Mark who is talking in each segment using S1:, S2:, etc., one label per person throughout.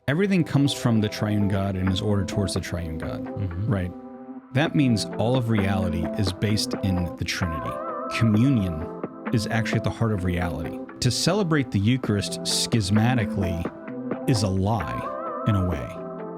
S1: everything comes from the triune God and is ordered towards the triune God, right? That means all of reality is based in the Trinity. Communion is actually at the heart of reality. To celebrate the Eucharist schismatically is a lie, in a way.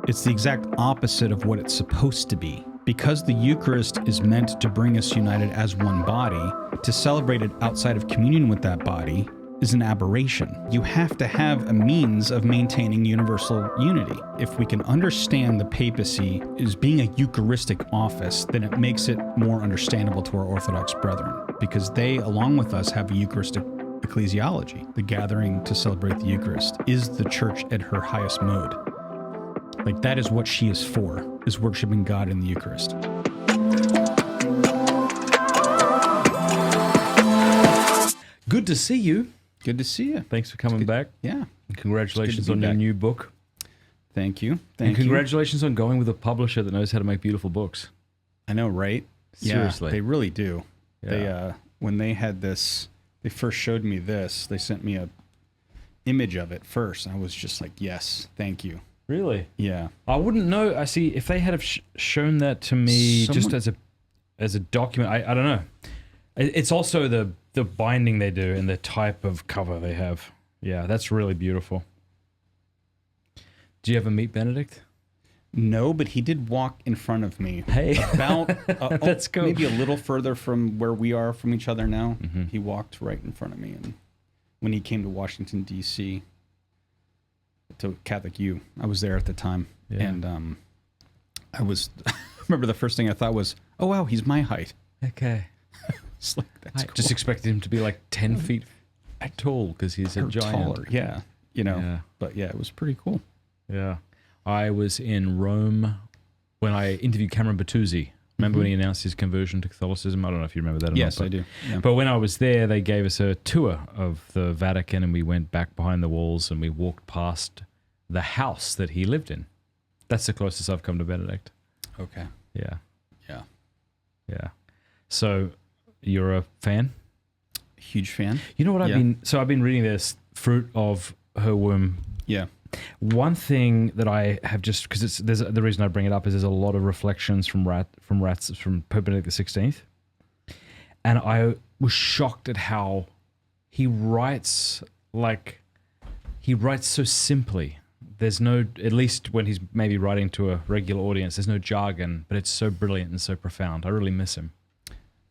S1: It's the exact opposite of what it's supposed to be. Because the Eucharist is meant to bring us united as one body, to celebrate it outside of communion with that body is an aberration. You have to have a means of maintaining universal unity. If we can understand the papacy as being a Eucharistic office, then it makes it more understandable to our Orthodox brethren, because they, along with us, have a Eucharistic ecclesiology. The gathering to celebrate the Eucharist is the church at her highest mode. Like, that is what she is for, is worshiping God in the Eucharist.
S2: Good to see you.
S1: Good to see you.
S2: Thanks for coming back.
S1: Yeah.
S2: And congratulations on your new book.
S1: Thank you.
S2: And congratulations on going with a publisher that knows how to make beautiful books.
S1: I know, right?
S2: Seriously.
S1: Yeah, they really do.
S2: Yeah.
S1: They when they had this, they first showed me this, they sent me a image of it first. I was just like, yes, thank you.
S2: Really?
S1: Yeah.
S2: I wouldn't know. I see, if they had have shown that to me just as a document, I don't know. It's also the binding they do and the type of cover they have. Yeah, that's really beautiful. Do you ever meet Benedict?
S1: No, but he did walk in front of me.
S2: Hey.
S1: About
S2: That's cool.
S1: Maybe a little further from where we are from each other now. He walked right in front of me. And when he came to Washington, D.C., to Catholic U, I was there at the time. Yeah. And I remember the first thing I thought was, oh, wow, he's my height.
S2: Okay.
S1: It's like, that's cool.
S2: Just expected him to be like 10 feet tall because he's a giant.
S1: Taller, yeah. You know, yeah. But yeah, it was pretty cool.
S2: Yeah. I was in Rome when I interviewed Cameron Bertuzzi. Remember when he announced his conversion to Catholicism? I don't know if you remember that or not.
S1: Yes, I do. Yeah.
S2: But when I was there, they gave us a tour of the Vatican, and we went back behind the walls and we walked past the house that he lived in. That's the closest I've come to Benedict.
S1: Okay.
S2: Yeah.
S1: Yeah.
S2: Yeah. So you're a fan?
S1: Huge fan.
S2: You know what I've been reading this Fruit of Her Womb.
S1: Yeah.
S2: One thing that I have just, because the reason I bring it up is there's a lot of reflections from Pope Benedict XVI, and I was shocked at how he writes so simply. There's no, at least when he's maybe writing to a regular audience, there's no jargon, but it's so brilliant and so profound. I really miss him.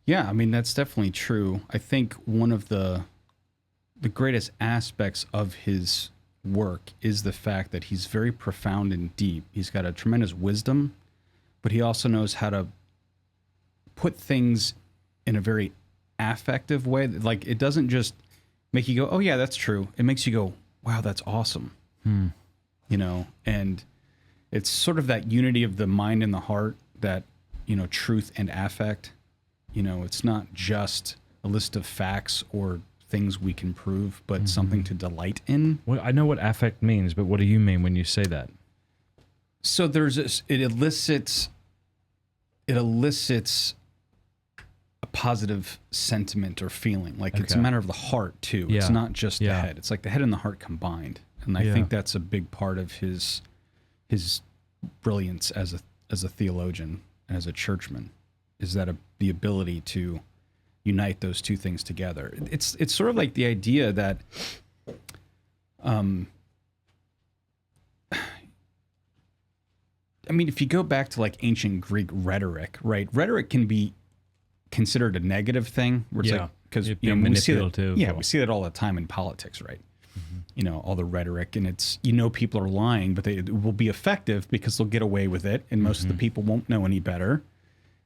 S1: Yeah, I mean, that's definitely true. I think one of the greatest aspects of his work is the fact that he's very profound and deep. He's got a tremendous wisdom, but he also knows how to put things in a very affective way. Like, it doesn't just make you go, oh yeah, that's true. It makes you go, wow, that's awesome. You know, and it's sort of that unity of the mind and the heart, that, you know, truth and affect. You know, it's not just a list of facts or things we can prove, but something to delight in.
S2: Well, I know what affect means, but what do you mean when you say that?
S1: So there's this, it elicits a positive sentiment or feeling. Like, it's a matter of the heart too. Yeah. It's not just the head. It's like the head and the heart combined. And I think that's a big part of his brilliance as a theologian and as a churchman, is that the ability to unite those two things together. It's sort of like the idea that I mean, if you go back to like ancient Greek rhetoric, right? Rhetoric can be considered a negative thing, where it's like, because we see that all the time in politics, right? You know, all the rhetoric, and it's, people are lying, but it will be effective because they'll get away with it, and most of the people won't know any better,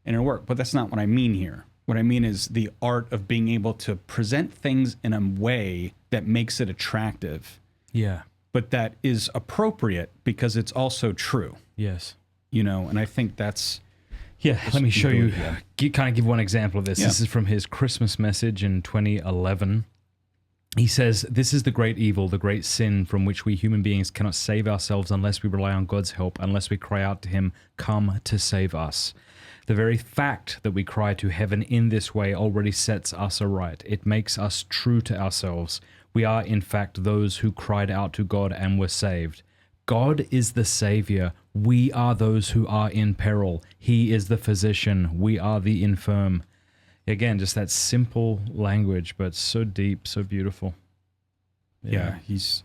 S1: and it'll work. But that's not what I mean here. What I mean is the art of being able to present things in a way that makes it attractive. Yeah. But that is appropriate because it's also true. Yes. And I think that's...
S2: Yeah, let me show you, kind of give one example of this. Yeah. This is from his Christmas message in 2011. He says, "This is the great evil, the great sin from which we human beings cannot save ourselves unless we rely on God's help, unless we cry out to him, 'Come to save us.' The very fact that we cry to heaven in this way already sets us aright. It makes us true to ourselves. We are, in fact, those who cried out to God and were saved. God is the Savior. We are those who are in peril. He is the physician. We are the infirm. Again, just that simple language, but so deep, so beautiful.
S1: Yeah, it's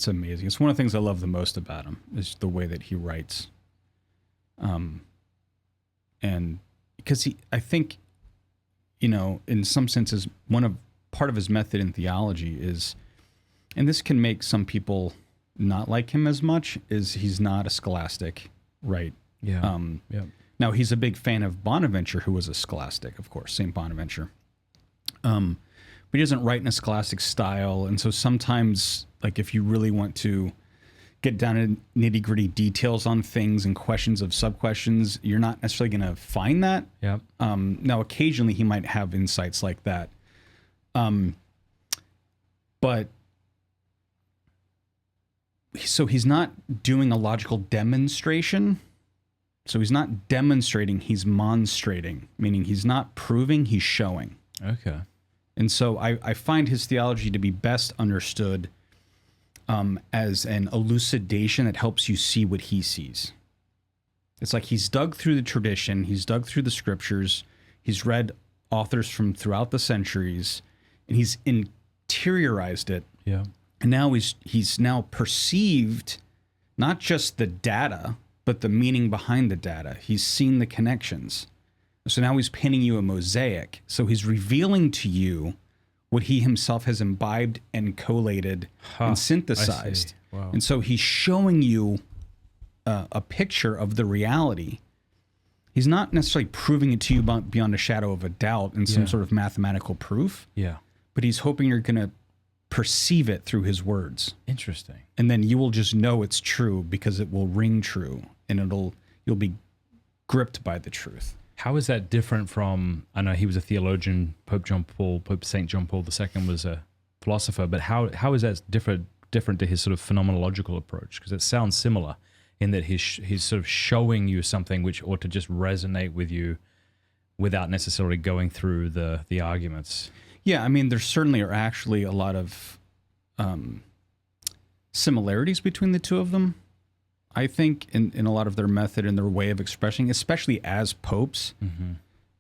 S1: amazing. It's one of the things I love the most about him is the way that he writes. And because I think, in some senses, part of his method in theology is, and this can make some people not like him as much, is he's not a scholastic, right?
S2: Yeah.
S1: Now, he's a big fan of Bonaventure, who was a scholastic, of course, St. Bonaventure. But he doesn't write in a scholastic style. And so sometimes, like, if you really want to get down to nitty-gritty details on things and questions of sub-questions, you're not necessarily going to find that.
S2: Yeah.
S1: Now, occasionally he might have insights like that. But so he's not doing a logical demonstration. So he's not demonstrating, he's monstrating, meaning he's not proving, he's showing.
S2: Okay.
S1: And so I find his theology to be best understood as an elucidation that helps you see what he sees. It's like he's dug through the tradition, he's dug through the scriptures, he's read authors from throughout the centuries, and he's interiorized it.
S2: Yeah.
S1: And now he's now perceived not just the data, but the meaning behind the data. He's seen the connections. So now he's painting you a mosaic. So he's revealing to you what he himself has imbibed and collated and synthesized.
S2: Wow.
S1: And so he's showing you a picture of the reality. He's not necessarily proving it to you beyond a shadow of a doubt in some sort of mathematical proof.
S2: Yeah.
S1: But he's hoping you're going to perceive it through his words.
S2: Interesting.
S1: And then you will just know it's true because it will ring true, and you'll be gripped by the truth.
S2: How is that different from, I know he was a theologian, Pope St. John Paul II was a philosopher, but how is that different to his sort of phenomenological approach? Because it sounds similar in that he's sort of showing you something which ought to just resonate with you without necessarily going through the arguments.
S1: Yeah, I mean, there certainly are actually a lot of similarities between the two of them. I think in a lot of their method and their way of expressing, especially as popes,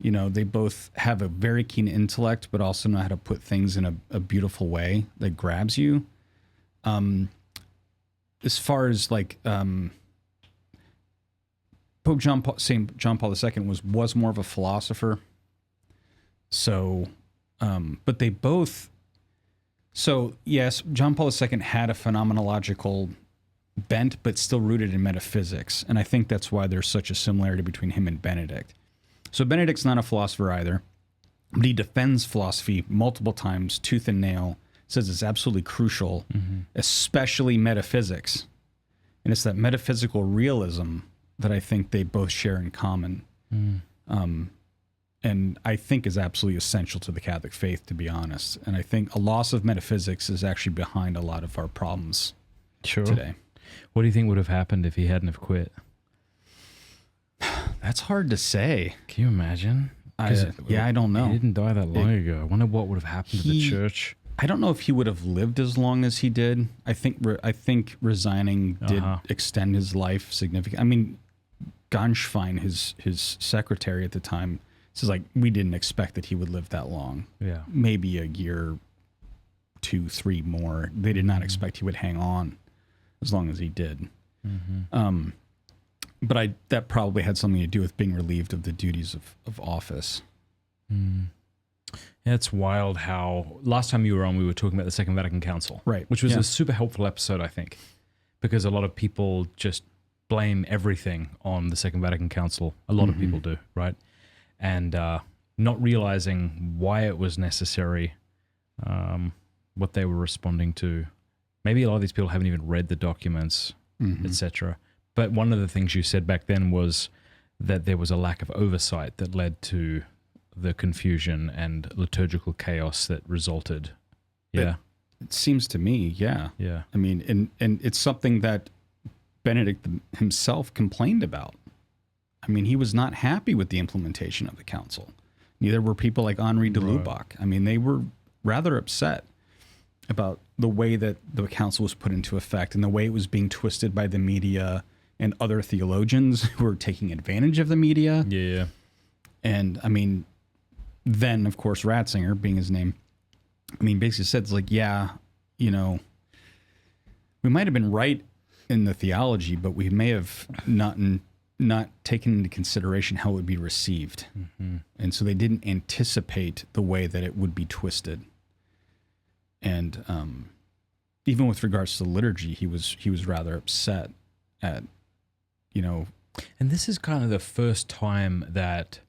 S1: they both have a very keen intellect, but also know how to put things in a beautiful way that grabs you. As far as like Pope St. John Paul II was more of a philosopher. So, but they both. So yes, John Paul II had a phenomenological bent, but still rooted in metaphysics. And I think that's why there's such a similarity between him and Benedict. So Benedict's not a philosopher either, but he defends philosophy multiple times, tooth and nail, says it's absolutely crucial, especially metaphysics. And it's that metaphysical realism that I think they both share in common. And I think is absolutely essential to the Catholic faith, to be honest. And I think a loss of metaphysics is actually behind a lot of our problems today.
S2: What do you think would have happened if he hadn't have quit?
S1: That's hard to say.
S2: Can you imagine?
S1: I don't know.
S2: He didn't die that long ago. I wonder what would have happened to the church.
S1: I don't know if he would have lived as long as he did. I think resigning did extend his life significantly. I mean, Ganschwein, his secretary at the time, says like, we didn't expect that he would live that long. Yeah, maybe a year, 2, 3 more. They did not expect he would hang on as long as he did. But that probably had something to do with being relieved of the duties of office.
S2: Yeah, it's wild how last time you were on, we were talking about the Second Vatican Council,
S1: right?
S2: Which was a super helpful episode, I think, because a lot of people just blame everything on the Second Vatican Council. A lot of people do, right? And not realizing why it was necessary, what they were responding to. Maybe a lot of these people haven't even read the documents, etc. But one of the things you said back then was that there was a lack of oversight that led to the confusion and liturgical chaos that resulted. Yeah.
S1: It seems to me, yeah.
S2: Yeah.
S1: I mean, and it's something that Benedict himself complained about. I mean, he was not happy with the implementation of the council. Neither were people like Henri de Lubac. I mean, they were rather upset. about the way that the council was put into effect and the way it was being twisted by the media and other theologians who were taking advantage of the media.
S2: Yeah.
S1: And I mean, then of course Ratzinger, being his name, I mean, basically said, it's like, yeah, you know, we might have been right in the theology, but we may have not taken into consideration how it would be received. And so they didn't anticipate the way that it would be twisted. And even with regards to liturgy, he was rather upset at, you know.
S2: And this is kind of the first time that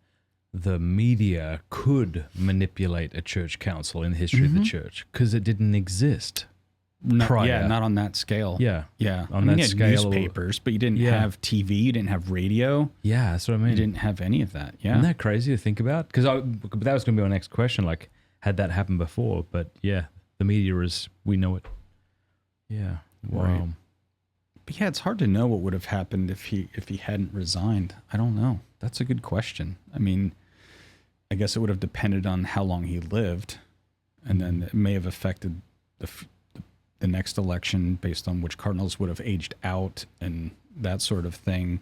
S2: the media could manipulate a church council in the history of the church, because it didn't exist. Prior.
S1: Yeah, not on that scale.
S2: Yeah.
S1: On that scale, newspapers, but you didn't have TV, you didn't have radio.
S2: Yeah, that's what I mean.
S1: You didn't have any of that. Yeah,
S2: isn't that crazy to think about? Because that was going to be my next question. Like, had that happened before? But yeah, the media is, we know it. Yeah, wow.
S1: Right. But yeah, it's hard to know what would have happened if he hadn't resigned. I don't know. That's a good question. I mean, I guess it would have depended on how long he lived, and then it may have affected the next election based on which cardinals would have aged out and that sort of thing.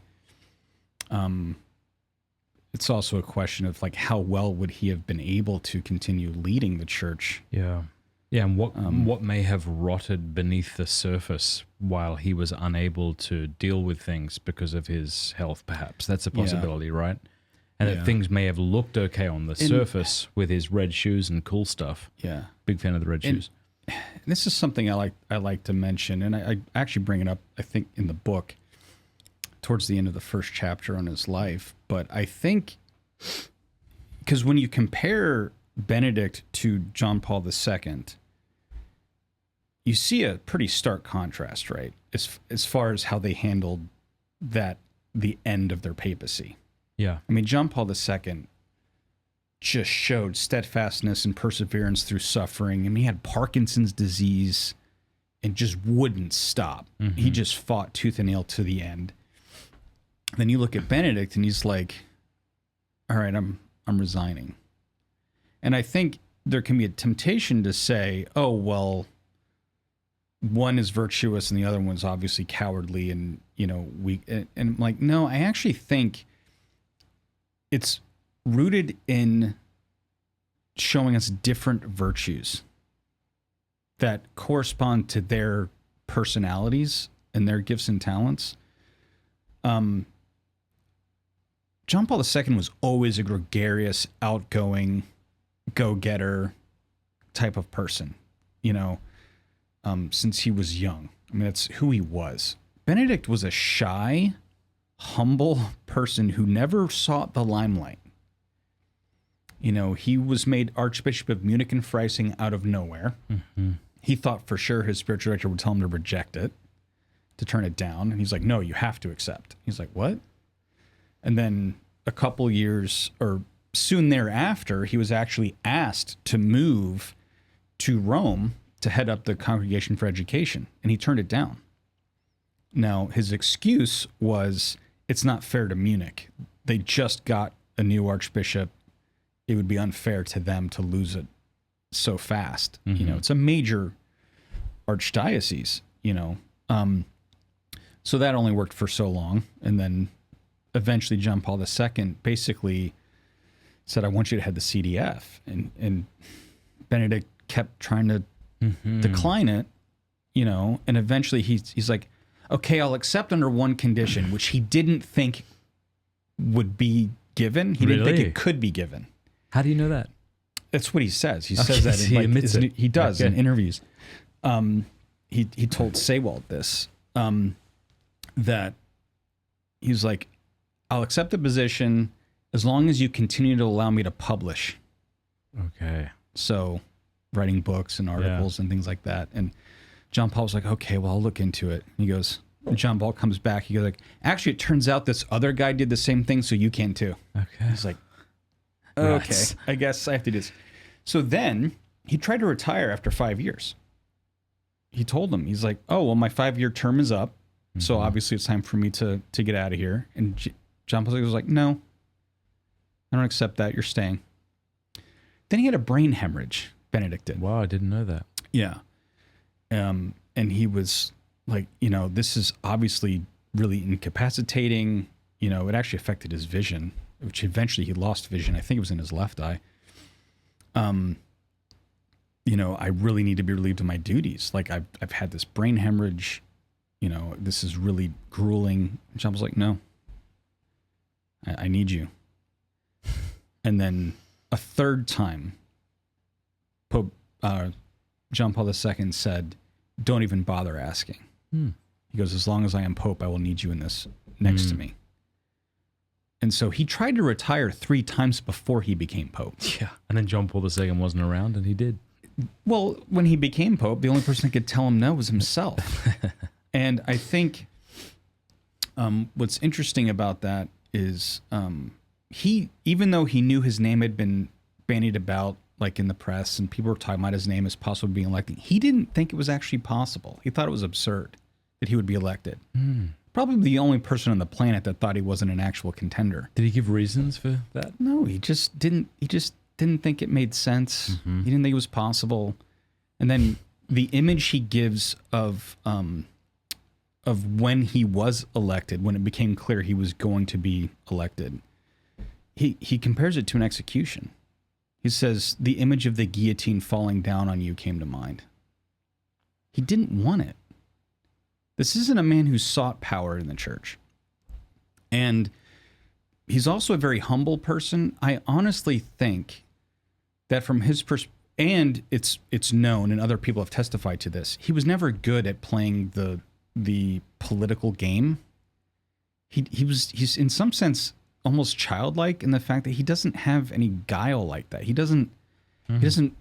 S1: It's also a question of like, how well would he have been able to continue leading the church?
S2: Yeah. Yeah, and what may have rotted beneath the surface while he was unable to deal with things because of his health, perhaps. That's a possibility, right? And that things may have looked okay on the surface with his red shoes and cool stuff.
S1: Yeah.
S2: Big fan of the red shoes.
S1: This is something I like to mention, and I actually bring it up, I think, in the book towards the end of the first chapter on his life. But I think, because when you compare Benedict to John Paul II, you see a pretty stark contrast, right? As far as how they handled the end of their papacy.
S2: Yeah.
S1: I mean, John Paul II just showed steadfastness and perseverance through suffering. I mean, he had Parkinson's disease and just wouldn't stop. He just fought tooth and nail to the end. Then you look at Benedict and he's like, all right, I'm resigning. And I think there can be a temptation to say, oh, well, one is virtuous and the other one's obviously cowardly and, you know, weak. And I'm like, no, I actually think it's rooted in showing us different virtues that correspond to their personalities and their gifts and talents. John Paul II was always a gregarious, outgoing, go-getter type of person, you know, since he was young. I mean, that's who he was. Benedict was a shy, humble person who never sought the limelight. You know, he was made Archbishop of Munich and Freising out of nowhere. He thought for sure his spiritual director would tell him to reject it, to turn it down. And he's like, no, you have to accept. He's like, what? And then a couple years or soon thereafter, he was actually asked to move to Rome to head up the Congregation for Education, and he turned it down. Now, his excuse was, it's not fair to Munich. They just got a new archbishop. It would be unfair to them to lose it so fast. You know, it's a major archdiocese, you know. So that only worked for so long. And then eventually John Paul II basically said, I want you to head the CDF. And Benedict kept trying to decline it, you know, and eventually he's like, okay, I'll accept under one condition, which he didn't think would be given. He didn't think it could be given.
S2: How do you know that?
S1: That's what he says. He says that in, like, he does in interviews. He told Sewald this, that he's like, I'll accept the position as long as you continue to allow me to publish.
S2: Okay.
S1: So writing books and articles and things like that. And John Paul was like, okay, well, I'll look into it. And he goes, John Paul comes back. He goes like, actually, it turns out this other guy did the same thing, so you can too. Okay. He's like, okay, I guess I have to do this. So then he tried to retire after 5 years. He told him, he's like, oh, well, my 5-year term is up. So obviously it's time for me to get out of here. And John Paul was like, no, I don't accept that. You're staying. Then he had a brain hemorrhage. Benedict did.
S2: Wow, I didn't know that.
S1: Yeah. And he was like, this is obviously really incapacitating. It actually affected his vision, which eventually he lost vision. I think it was in his left eye. I really need to be relieved of my duties. Like I've had this brain hemorrhage, this is really grueling. And John was like, no, I need you. And then a third time, Pope John Paul II said, don't even bother asking. He goes, as long as I am Pope, I will need you in this next to me. And so he tried to retire 3 times before he became Pope.
S2: Yeah. And then John Paul II wasn't around, and he did.
S1: Well, when he became Pope, the only person that could tell him no was himself. And I think what's interesting about that is he, even though he knew his name had been bandied about like in the press and people were talking about his name as possibly being elected, he didn't think it was actually possible. He thought it was absurd that he would be elected. Probably the only person on the planet that thought he wasn't an actual contender.
S2: Did he give reasons for that?
S1: No, he just didn't think it made sense. He didn't think it was possible. And then the image he gives of when he was elected, when it became clear he was going to be elected, he compares it to an execution. He says, the image of the guillotine falling down on you came to mind. He didn't want it. This isn't a man who sought power in the church. And he's also a very humble person. I honestly think that from his perspective, and it's known, and other people have testified to this, he was never good at playing the political game. He's in some sense almost childlike in the fact that he doesn't have any guile like that. He doesn't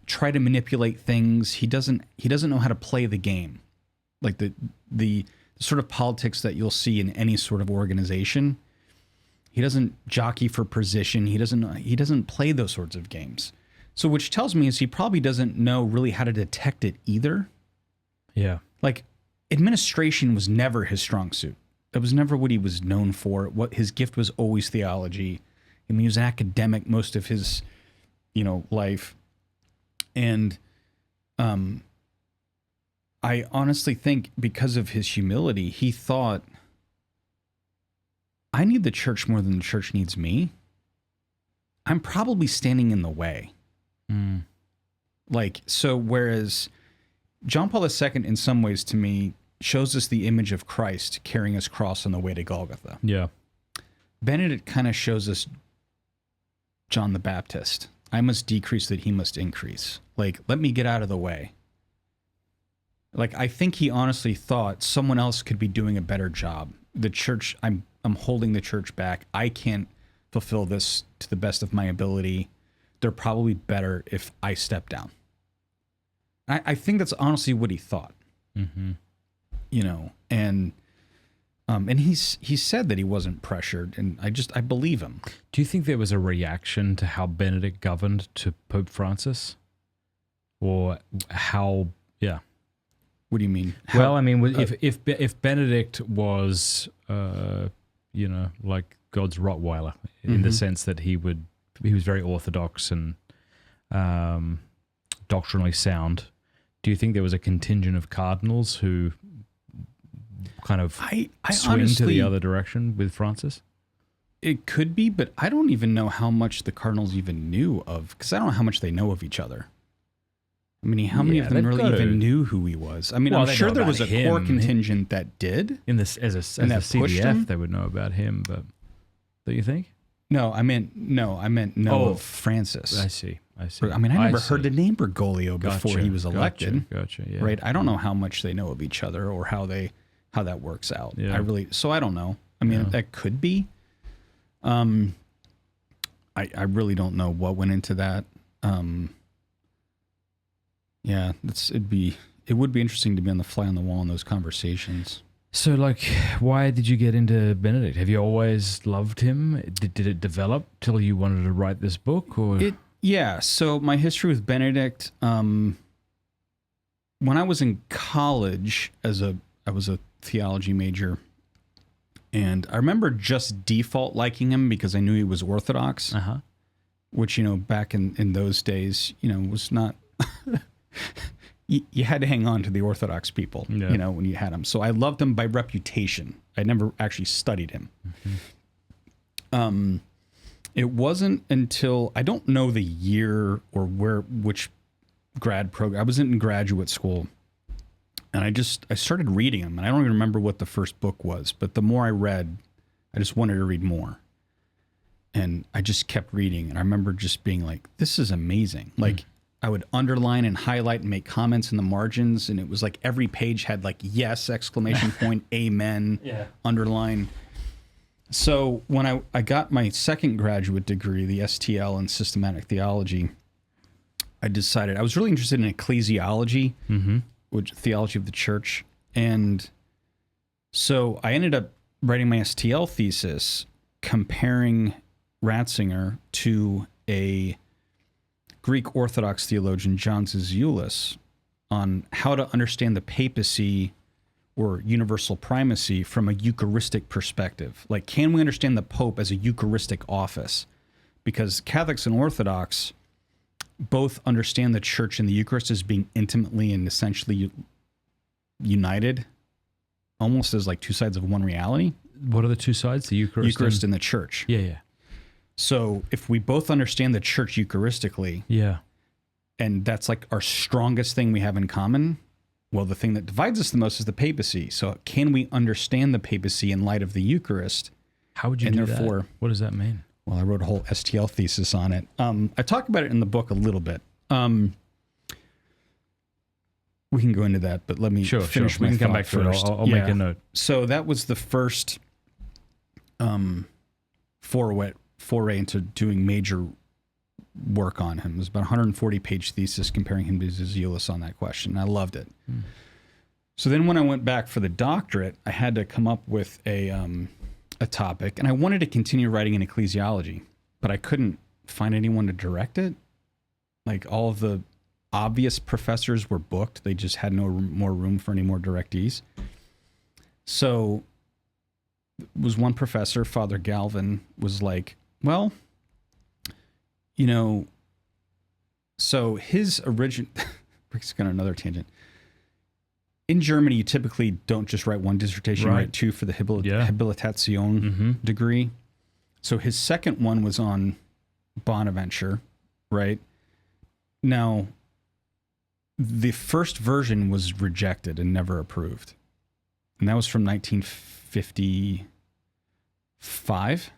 S1: try to manipulate things. He doesn't know how to play the game. Like the sort of politics that you'll see in any sort of organization. He doesn't jockey for position. He doesn't play those sorts of games. So which tells me is he probably doesn't know really how to detect it either.
S2: Yeah.
S1: Like administration was never his strong suit. That was never what he was known for. What his gift was always theology. I mean, he was an academic most of his, life. And I honestly think because of his humility, he thought, I need the church more than the church needs me. I'm probably standing in the way. Whereas John Paul II, in some ways to me, shows us the image of Christ carrying his cross on the way to Golgotha.
S2: Yeah.
S1: Benedict kind of shows us John the Baptist. I must decrease that he must increase. Like, let me get out of the way. Like, I think he honestly thought someone else could be doing a better job. The church, I'm holding the church back. I can't fulfill this to the best of my ability. They're probably better if I step down. I think that's honestly what he thought. And he said that he wasn't pressured, and I believe him.
S2: Do you think there was a reaction to how Benedict governed to Pope Francis? Or how, yeah.
S1: What do you mean?
S2: If Benedict was, like God's Rottweiler, in the sense that he was very orthodox and doctrinally sound, do you think there was a contingent of cardinals who kind of swing to the other direction with Francis?
S1: It could be, but I don't even know how much the cardinals even knew of, because I don't know how much they know of each other. I mean, how many of them really even knew who he was? I mean, I'm sure there was a core contingent that did.
S2: As a CDF, they would know about him, but don't you think?
S1: No, I meant of Francis.
S2: I see.
S1: I mean, I never heard the name Bergoglio before he was elected.
S2: Gotcha. Yeah.
S1: Right. I don't know how much they know of each other or how that works out. Yeah. I don't know. I mean, that could be. I really don't know what went into that. Yeah, it would be interesting to be on the fly on the wall in those conversations.
S2: So, like, why did you get into Benedict? Have you always loved him? Did it develop till you wanted to write this book? Or
S1: yeah. So my history with Benedict, when I was in college, I was a theology major, and I remember just default liking him because I knew he was Orthodox, which back in those days, was not. you had to hang on to the Orthodox people, when you had him. So I loved him by reputation. I never actually studied him. It wasn't until, I don't know the year or which grad program. I was in graduate school, and I started reading him, and I don't even remember what the first book was, but the more I read, I just wanted to read more. And I just kept reading, and I remember just being like, this is amazing. Like, I would underline and highlight and make comments in the margins, and it was like every page had like, yes, exclamation point, amen, underline. So when I got my second graduate degree, the STL in systematic theology, I decided I was really interested in ecclesiology, which theology of the church. And so I ended up writing my STL thesis comparing Ratzinger to a Greek Orthodox theologian, John Zizioulas, on how to understand the papacy or universal primacy from a Eucharistic perspective. Like, can we understand the Pope as a Eucharistic office? Because Catholics and Orthodox both understand the Church and the Eucharist as being intimately and essentially united, almost as like two sides of one reality.
S2: What are the two sides? The Eucharist
S1: and the Church.
S2: Yeah.
S1: So if we both understand the Church Eucharistically, and that's like our strongest thing we have in common, well, the thing that divides us the most is the papacy. So can we understand the papacy in light of the Eucharist?
S2: How would you do that? What does that mean?
S1: Well, I wrote a whole STL thesis on it. I talk about it in the book a little bit. We can go into that, but let me finish my thought. We can come back to it.
S2: I'll make a note.
S1: So that was the first foray into doing major work on him. It was about a 140-page thesis comparing him to Zizioulas on that question. I loved it. So then when I went back for the doctorate, I had to come up with a topic, and I wanted to continue writing in ecclesiology, but I couldn't find anyone to direct it. Like, all of the obvious professors were booked. They just had no more room for any more directees. So was one professor, Father Galvin, was like, well, so his original, Rick's got another tangent. In Germany, you typically don't just write one dissertation, you write two for the habilitation degree. So his second one was on Bonaventure, right? Now, the first version was rejected and never approved. And that was from 1955.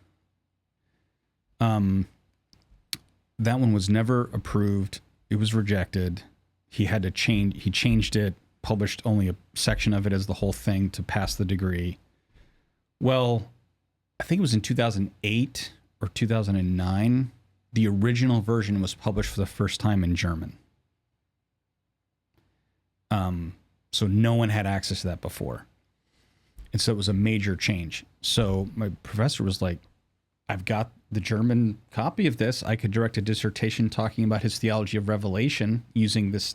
S1: That one was never approved. It was rejected. He changed it, published only a section of it as the whole thing to pass the degree. Well, I think it was in 2008 or 2009, the original version was published for the first time in German. So no one had access to that before. And so it was a major change. So my professor was like, I've got the German copy of this. I could direct a dissertation talking about his theology of revelation using his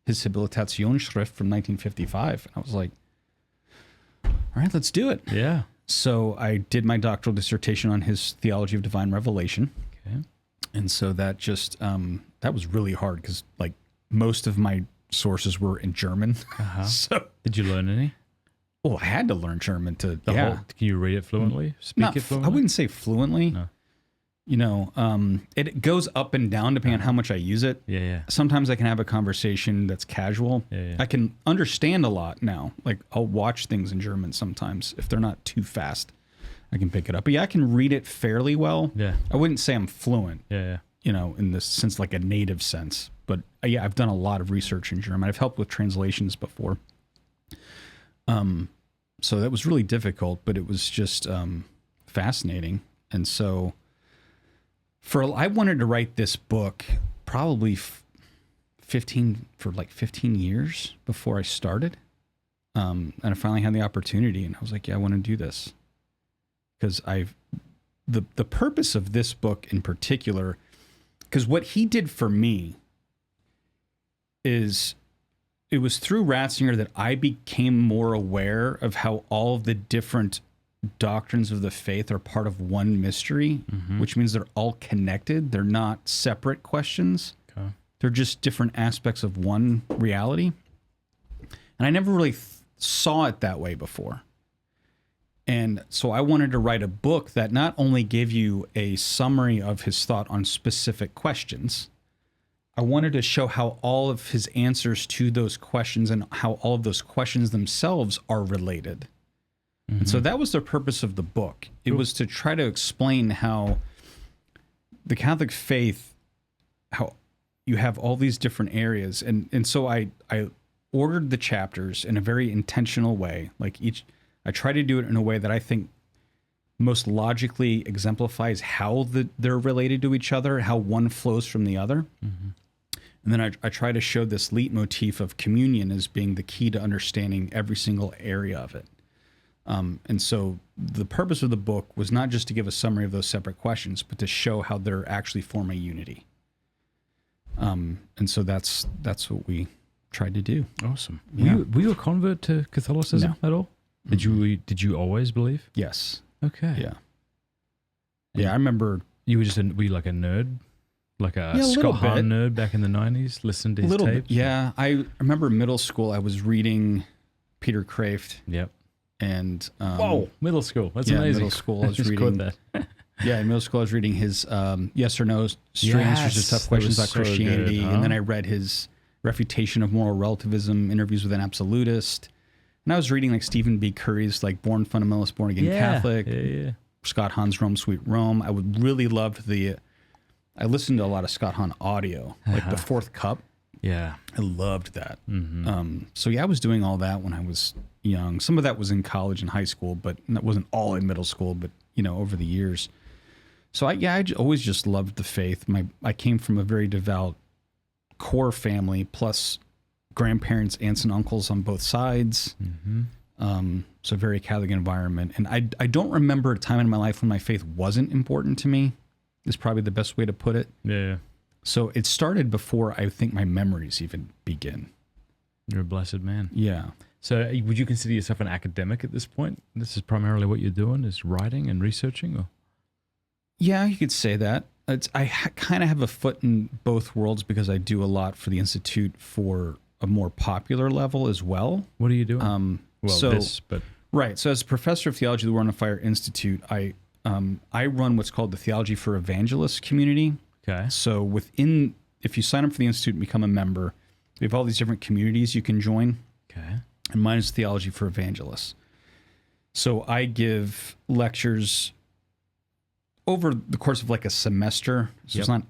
S1: Habilitationsschrift from 1955. And I was like, all right, let's do it.
S2: Yeah.
S1: So I did my doctoral dissertation on his theology of divine revelation.
S2: Okay.
S1: And so that just, that was really hard because like most of my sources were in German. So
S2: did you learn any?
S1: Well, I had to learn German to,
S2: Can you read it fluently? Speak it fluently?
S1: I wouldn't say fluently.
S2: No.
S1: It goes up and down depending on how much I use it.
S2: Yeah.
S1: Sometimes I can have a conversation that's casual.
S2: Yeah.
S1: I can understand a lot now. Like I'll watch things in German sometimes. If they're not too fast, I can pick it up. But yeah, I can read it fairly well.
S2: Yeah.
S1: I wouldn't say I'm fluent.
S2: Yeah.
S1: In this sense, like a native sense. But yeah, I've done a lot of research in German. I've helped with translations before. So that was really difficult, but it was just fascinating. And so I wanted to write this book probably 15 years before I started. And I finally had the opportunity, and I was like, yeah, I want to do this. Because the purpose of this book in particular, because what he did for me is it was through Ratzinger that I became more aware of how all of the different doctrines of the faith are part of one mystery, which means they're all connected. They're not separate questions.
S2: Okay.
S1: They're just different aspects of one reality. And I never really saw it that way before. And so I wanted to write a book that not only gave you a summary of his thought on specific questions, I wanted to show how all of his answers to those questions and how all of those questions themselves are related. And so that was the purpose of the book. It was to try to explain how the Catholic faith, how you have all these different areas. And so I ordered the chapters in a very intentional way. I try to do it in a way that I think most logically exemplifies how they're related to each other, how one flows from the other. And then I try to show this leitmotif of communion as being the key to understanding every single area of it. And so the purpose of the book was not just to give a summary of those separate questions, but to show how they're actually form a unity. And so that's what we tried to do.
S2: Awesome.
S1: Yeah.
S2: Were you a convert to Catholicism at all? Did you always believe?
S1: Yes.
S2: Okay.
S1: Yeah. Yeah, I remember.
S2: Were you like a nerd? Like a
S1: Yeah,
S2: Scott Hahn nerd back in the 90s? Listened to his tapes?
S1: Bit, yeah. I remember middle school, I was reading Peter Kraft.
S2: Yep.
S1: And
S2: whoa, middle school. That's amazing.
S1: Middle school, I was reading that. In middle school, I was reading his yes or no straight answers to tough questions about Christianity. And then I read his Refutation of Moral Relativism, Interviews with an Absolutist. And I was reading like Stephen B. Curry's like Born Fundamentalist, Born Again Catholic. Scott Hahn's Rome, Sweet Rome. I would really love I listened to a lot of Scott Hahn audio, like The Fourth Cup. Yeah. I loved that. So I was doing all that when I was young. Some of that was in college and high school, but that wasn't all in middle school, but over the years. So I always just loved the faith. I came from a very devout core family, plus grandparents, aunts and uncles on both sides. So very Catholic environment. And I don't remember a time in my life when my faith wasn't important to me, is probably the best way to put it. Yeah. So it started before I think my memories even begin.
S2: You're a blessed man.
S1: Yeah.
S2: So would you consider yourself an academic at this point? This is primarily what you're doing, is writing and researching? Or?
S1: Yeah, you could say that. I kind of have a foot in both worlds because I do a lot for the Institute for a more popular level as well.
S2: What are you doing?
S1: Right. So as professor of theology at the Word on Fire Institute, I run what's called the Theology for Evangelists community. Okay. So if you sign up for the Institute and become a member, we have all these different communities you can join. Okay. And mine is Theology for Evangelists. So I give lectures over the course of like a semester. So it's not,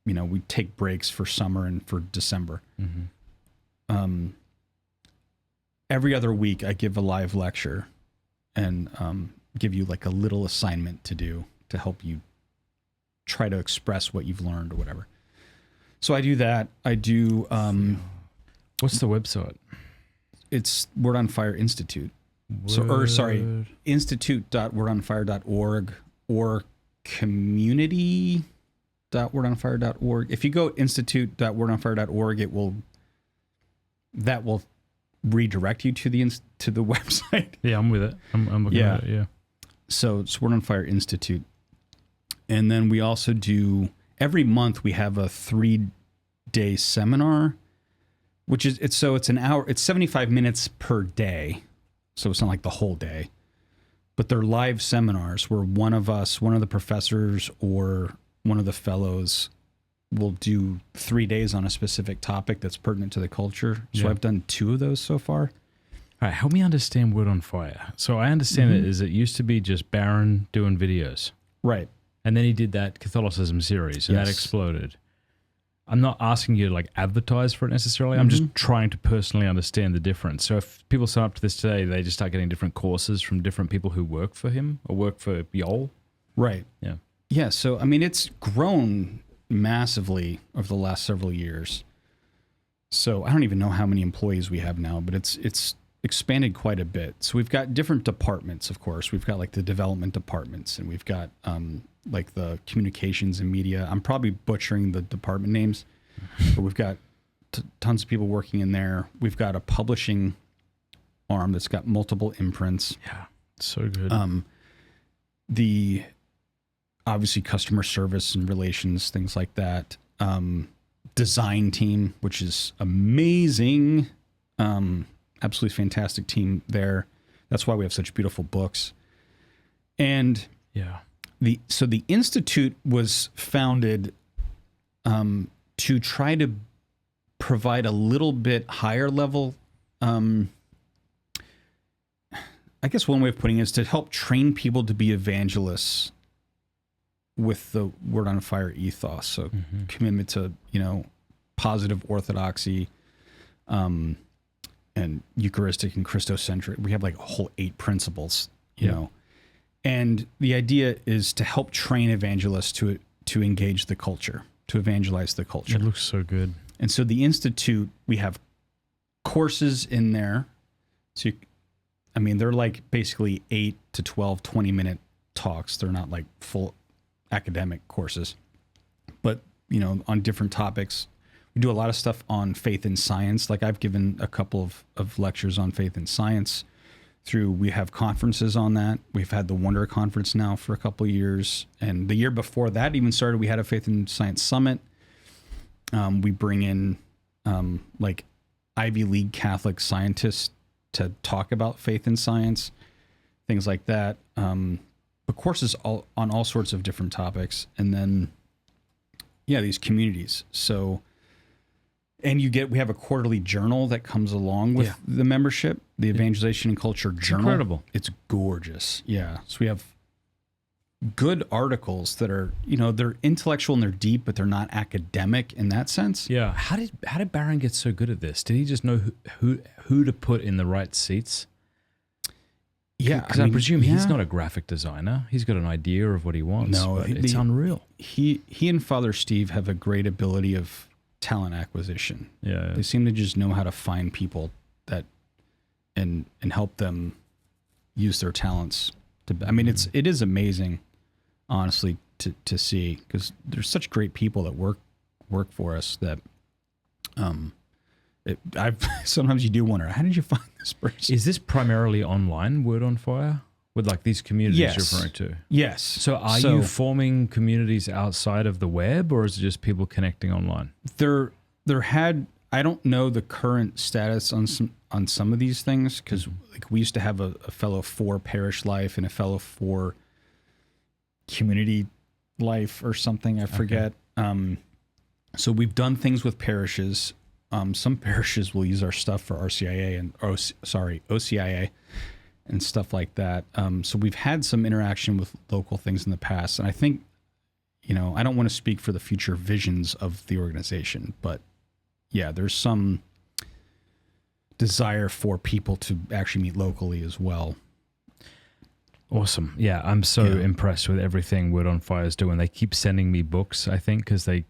S1: we take breaks for summer and for December. Every other week I give a live lecture and give you like a little assignment to do to help you try to express what you've learned or whatever. So I do that. I do...
S2: what's the website?
S1: It's Word on Fire Institute. Institute.wordonfire.org or community.wordonfire.org. If you go institute.wordonfire.org, that will redirect you to the website.
S2: Yeah, I'm with it. I'm looking at it, yeah.
S1: So it's Word on Fire Institute. And then we also do, every month we have a 3-day seminar, which is, it's an hour, it's 75 minutes per day. So it's not like the whole day, but they're live seminars where one of the professors or one of the fellows will do 3 days on a specific topic that's pertinent to the culture. So I've done 2 of those so far.
S2: All right, help me understand Word on Fire. So I understand it used to be just Barron doing videos.
S1: Right.
S2: And then he did that Catholicism series, and that exploded. I'm not asking you to like advertise for it necessarily. I'm just trying to personally understand the difference. So if people sign up to this today, they just start getting different courses from different people who work for him or work for Yol.
S1: Right.
S2: Yeah.
S1: Yeah. So, I mean, it's grown massively over the last several years. So I don't even know how many employees we have now, but it's expanded quite a bit. So we've got different departments, of course. We've got like the development departments, and we've got like the communications and media. I'm probably butchering the department names, but we've got tons of people working in there. We've got a publishing arm that's got multiple imprints.
S2: Yeah, so good.
S1: The obviously customer service and relations, things like that. design team, which is amazing. Absolutely fantastic team there. That's why we have such beautiful books. And the Institute was founded to try to provide a little bit higher level. I guess one way of putting it is to help train people to be evangelists with the Word on Fire ethos. So commitment to, positive orthodoxy, and Eucharistic and Christocentric. We have like a whole 8 principles, you know. And the idea is to help train evangelists to engage the culture, to evangelize the culture.
S2: It looks so good.
S1: And so the Institute, we have courses in there. So, they're like basically 8 to 12, 20-minute talks. They're not like full academic courses, but, on different topics. We do a lot of stuff on faith and science. Like I've given a couple of lectures on faith and science we have conferences on that. We've had the Wonder Conference now for a couple of years. And the year before that even started, we had a Faith and Science Summit. We bring in like Ivy League Catholic scientists to talk about faith and science, things like that. But courses on all sorts of different topics. And then, these communities. So, and we have a quarterly journal that comes along with the membership, the Evangelization and Culture Journal.
S2: Incredible.
S1: It's gorgeous. Yeah. So we have good articles that are, they're intellectual and they're deep, but they're not academic in that sense.
S2: Yeah. How did Barron get so good at this? Did he just know who to put in the right seats?
S1: Yeah.
S2: Because I presume he's not a graphic designer. He's got an idea of what he wants. No, it's unreal.
S1: He and Father Steve have a great ability of talent acquisition.
S2: Yeah.
S1: They seem to just know how to find people that and help them use their talents to, it is amazing, honestly, to see, because there's such great people that work for us that sometimes you do wonder, how did you find this person?
S2: Is this primarily online, Word on Fire? With like these communities you're referring to?
S1: Yes.
S2: So are you forming communities outside of the web, or is it just people connecting online?
S1: I don't know the current status on some of these things, because like we used to have a fellow for parish life and a fellow for community life or something. I forget. Okay. So we've done things with parishes. Some parishes will use our stuff for RCIA and OCIA and stuff like that. So we've had some interaction with local things in the past. And I think, I don't want to speak for the future visions of the organization, but there's some desire for people to actually meet locally as well.
S2: Awesome. Yeah, I'm so impressed with everything Word on Fire is doing. They keep sending me books, I think, because I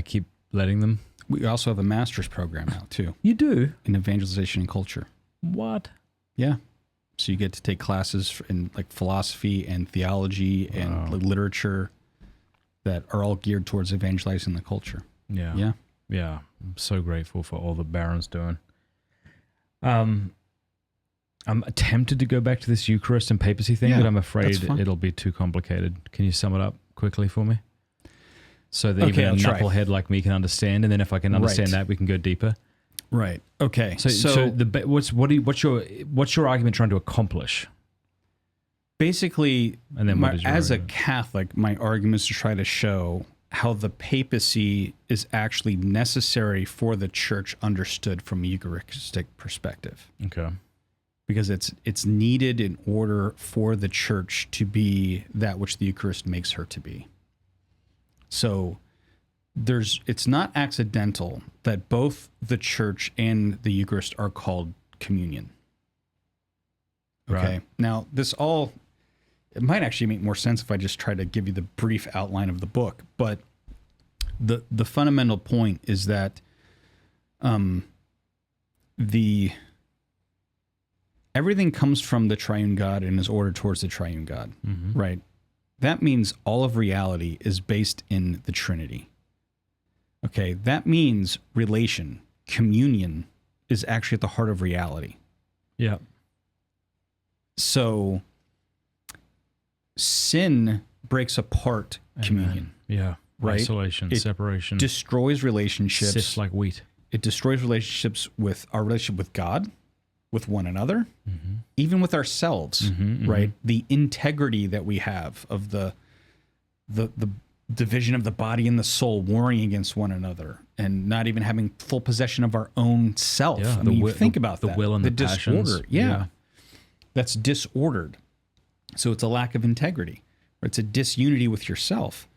S2: keep letting them.
S1: We also have a master's program now, too.
S2: You do?
S1: In evangelization and culture.
S2: What?
S1: Yeah. So you get to take classes in like philosophy and theology and literature that are all geared towards evangelizing the culture.
S2: Yeah.
S1: Yeah.
S2: Yeah. I'm so grateful for all that Barron's doing. I'm tempted to go back to this Eucharist and Papacy thing, but I'm afraid it'll be too complicated. Can you sum it up quickly for me? So that even a knucklehead like me can understand, and then if I can understand that, we can go deeper.
S1: Right. Okay.
S2: So what's your argument trying to accomplish?
S1: Basically, and then as a Catholic, my argument is to try to show how the papacy is actually necessary for the church understood from a Eucharistic perspective.
S2: Okay.
S1: Because it's needed in order for the church to be that which the Eucharist makes her to be. So it's not accidental that both the church and the Eucharist are called communion. Okay. Right. Now, it might actually make more sense if I just try to give you the brief outline of the book, but the fundamental point is that everything comes from the triune God and is ordered towards the triune God, right? That means all of reality is based in the Trinity. Okay, that means relation, communion is actually at the heart of reality.
S2: Yeah.
S1: So sin breaks apart communion.
S2: Yeah.
S1: right?
S2: Isolation, separation.
S1: Destroys relationships.
S2: Sifts like wheat.
S1: It destroys relationships with our relationship with God, with one another, even with ourselves, right? The integrity that we have of the division of the body and the soul, warring against one another, and not even having full possession of our own self.
S2: Yeah,
S1: I mean, you think about
S2: the
S1: that.
S2: will and the passions.
S1: Disorder. Yeah. That's disordered. So it's a lack of integrity, or it's a disunity with yourself.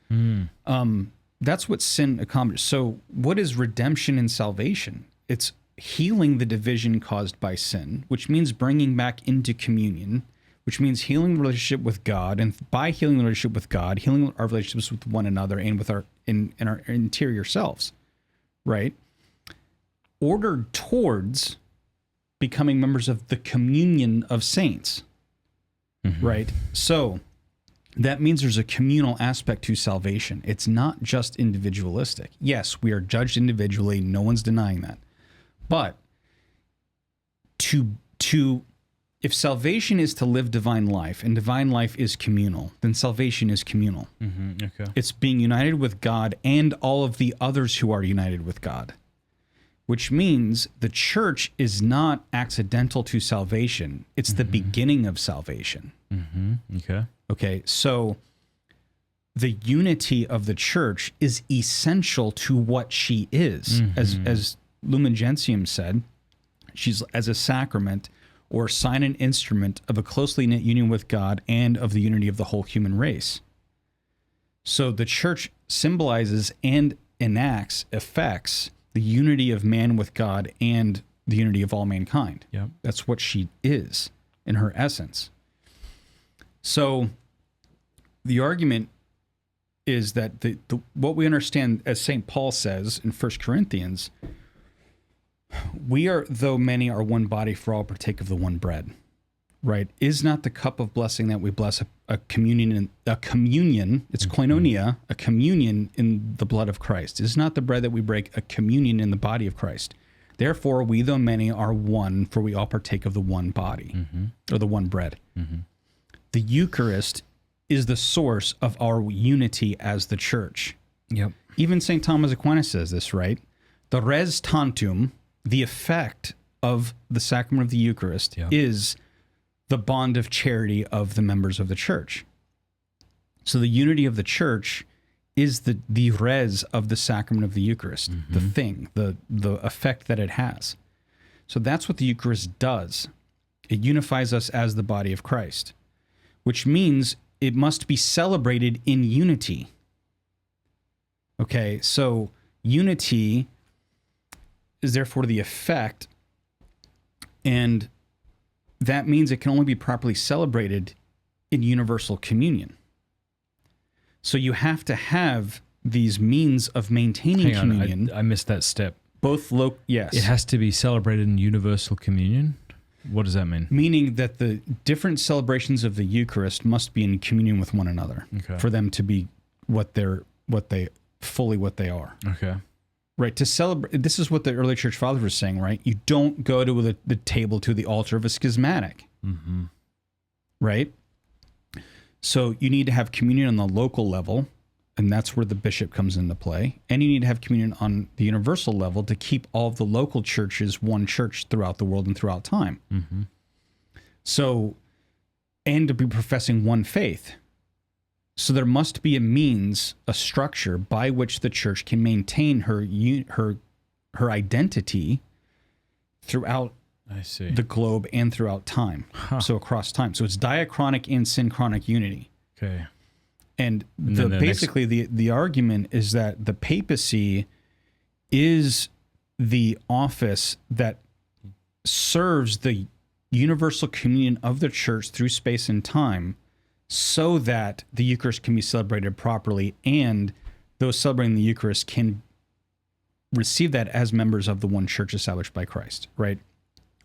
S1: That's what sin accomplishes. So what is redemption and salvation? It's healing the division caused by sin, which means bringing back into communion, which means healing the relationship with God, and by healing the relationship with God, healing our relationships with one another and with our in our interior selves, right? Ordered towards becoming members of the communion of saints, right? So that means there's a communal aspect to salvation. It's not just individualistic. Yes, we are judged individually. No one's denying that. But if salvation is to live divine life, and divine life is communal, then salvation is communal.
S2: Okay.
S1: It's being united with God and all of the others who are united with God, which means the church is not accidental to salvation. It's the beginning of salvation. Okay, so the unity of the church is essential to what she is. As Lumen Gentium said, she's as a sacrament or sign and instrument of a closely knit union with God and of the unity of the whole human race. So the church symbolizes and affects the unity of man with God and the unity of all mankind.
S2: Yep.
S1: That's what she is in her essence. So the argument is that what we understand, as St. Paul says in 1 Corinthians, we are, though many are one body, for all partake of the one bread, right? Is not the cup of blessing that we bless a communion, it's koinonia, a communion in the blood of Christ. Is not the bread that we break a communion in the body of Christ? Therefore, we, though many, are one, for we all partake of the one body, or the one bread. The Eucharist is the source of our unity as the church.
S2: Yep.
S1: Even St. Thomas Aquinas says this, right? The res tantum, the effect of the sacrament of the Eucharist, is the bond of charity of the members of the church. So the unity of the church is the res of the sacrament of the Eucharist, the thing, the effect that it has. So that's what the Eucharist does. It unifies us as the body of Christ, which means it must be celebrated in unity. Okay, so unity is therefore the effect, and that means it can only be properly celebrated in universal communion. So you have to have these means of maintaining communion.
S2: I missed that step.
S1: Both yes.
S2: It has to be celebrated in universal communion? What does that mean?
S1: Meaning that the different celebrations of the Eucharist must be in communion with one another for them to be what they are.
S2: Okay.
S1: Right, to celebrate, this is what the early church fathers were saying, right? You don't go to the table to the altar of a schismatic, right? So you need to have communion on the local level, and that's where the bishop comes into play. And you need to have communion on the universal level to keep all of the local churches one church throughout the world and throughout time. So, and to be professing one faith. So there must be a means, a structure by which the church can maintain her identity throughout the globe and throughout time. So across time. So it's diachronic and synchronic unity.
S2: Okay.
S1: And basically the argument is that the papacy is the office that serves the universal communion of the church through space and time, so that the Eucharist can be celebrated properly, and those celebrating the Eucharist can receive that as members of the one church established by Christ, right?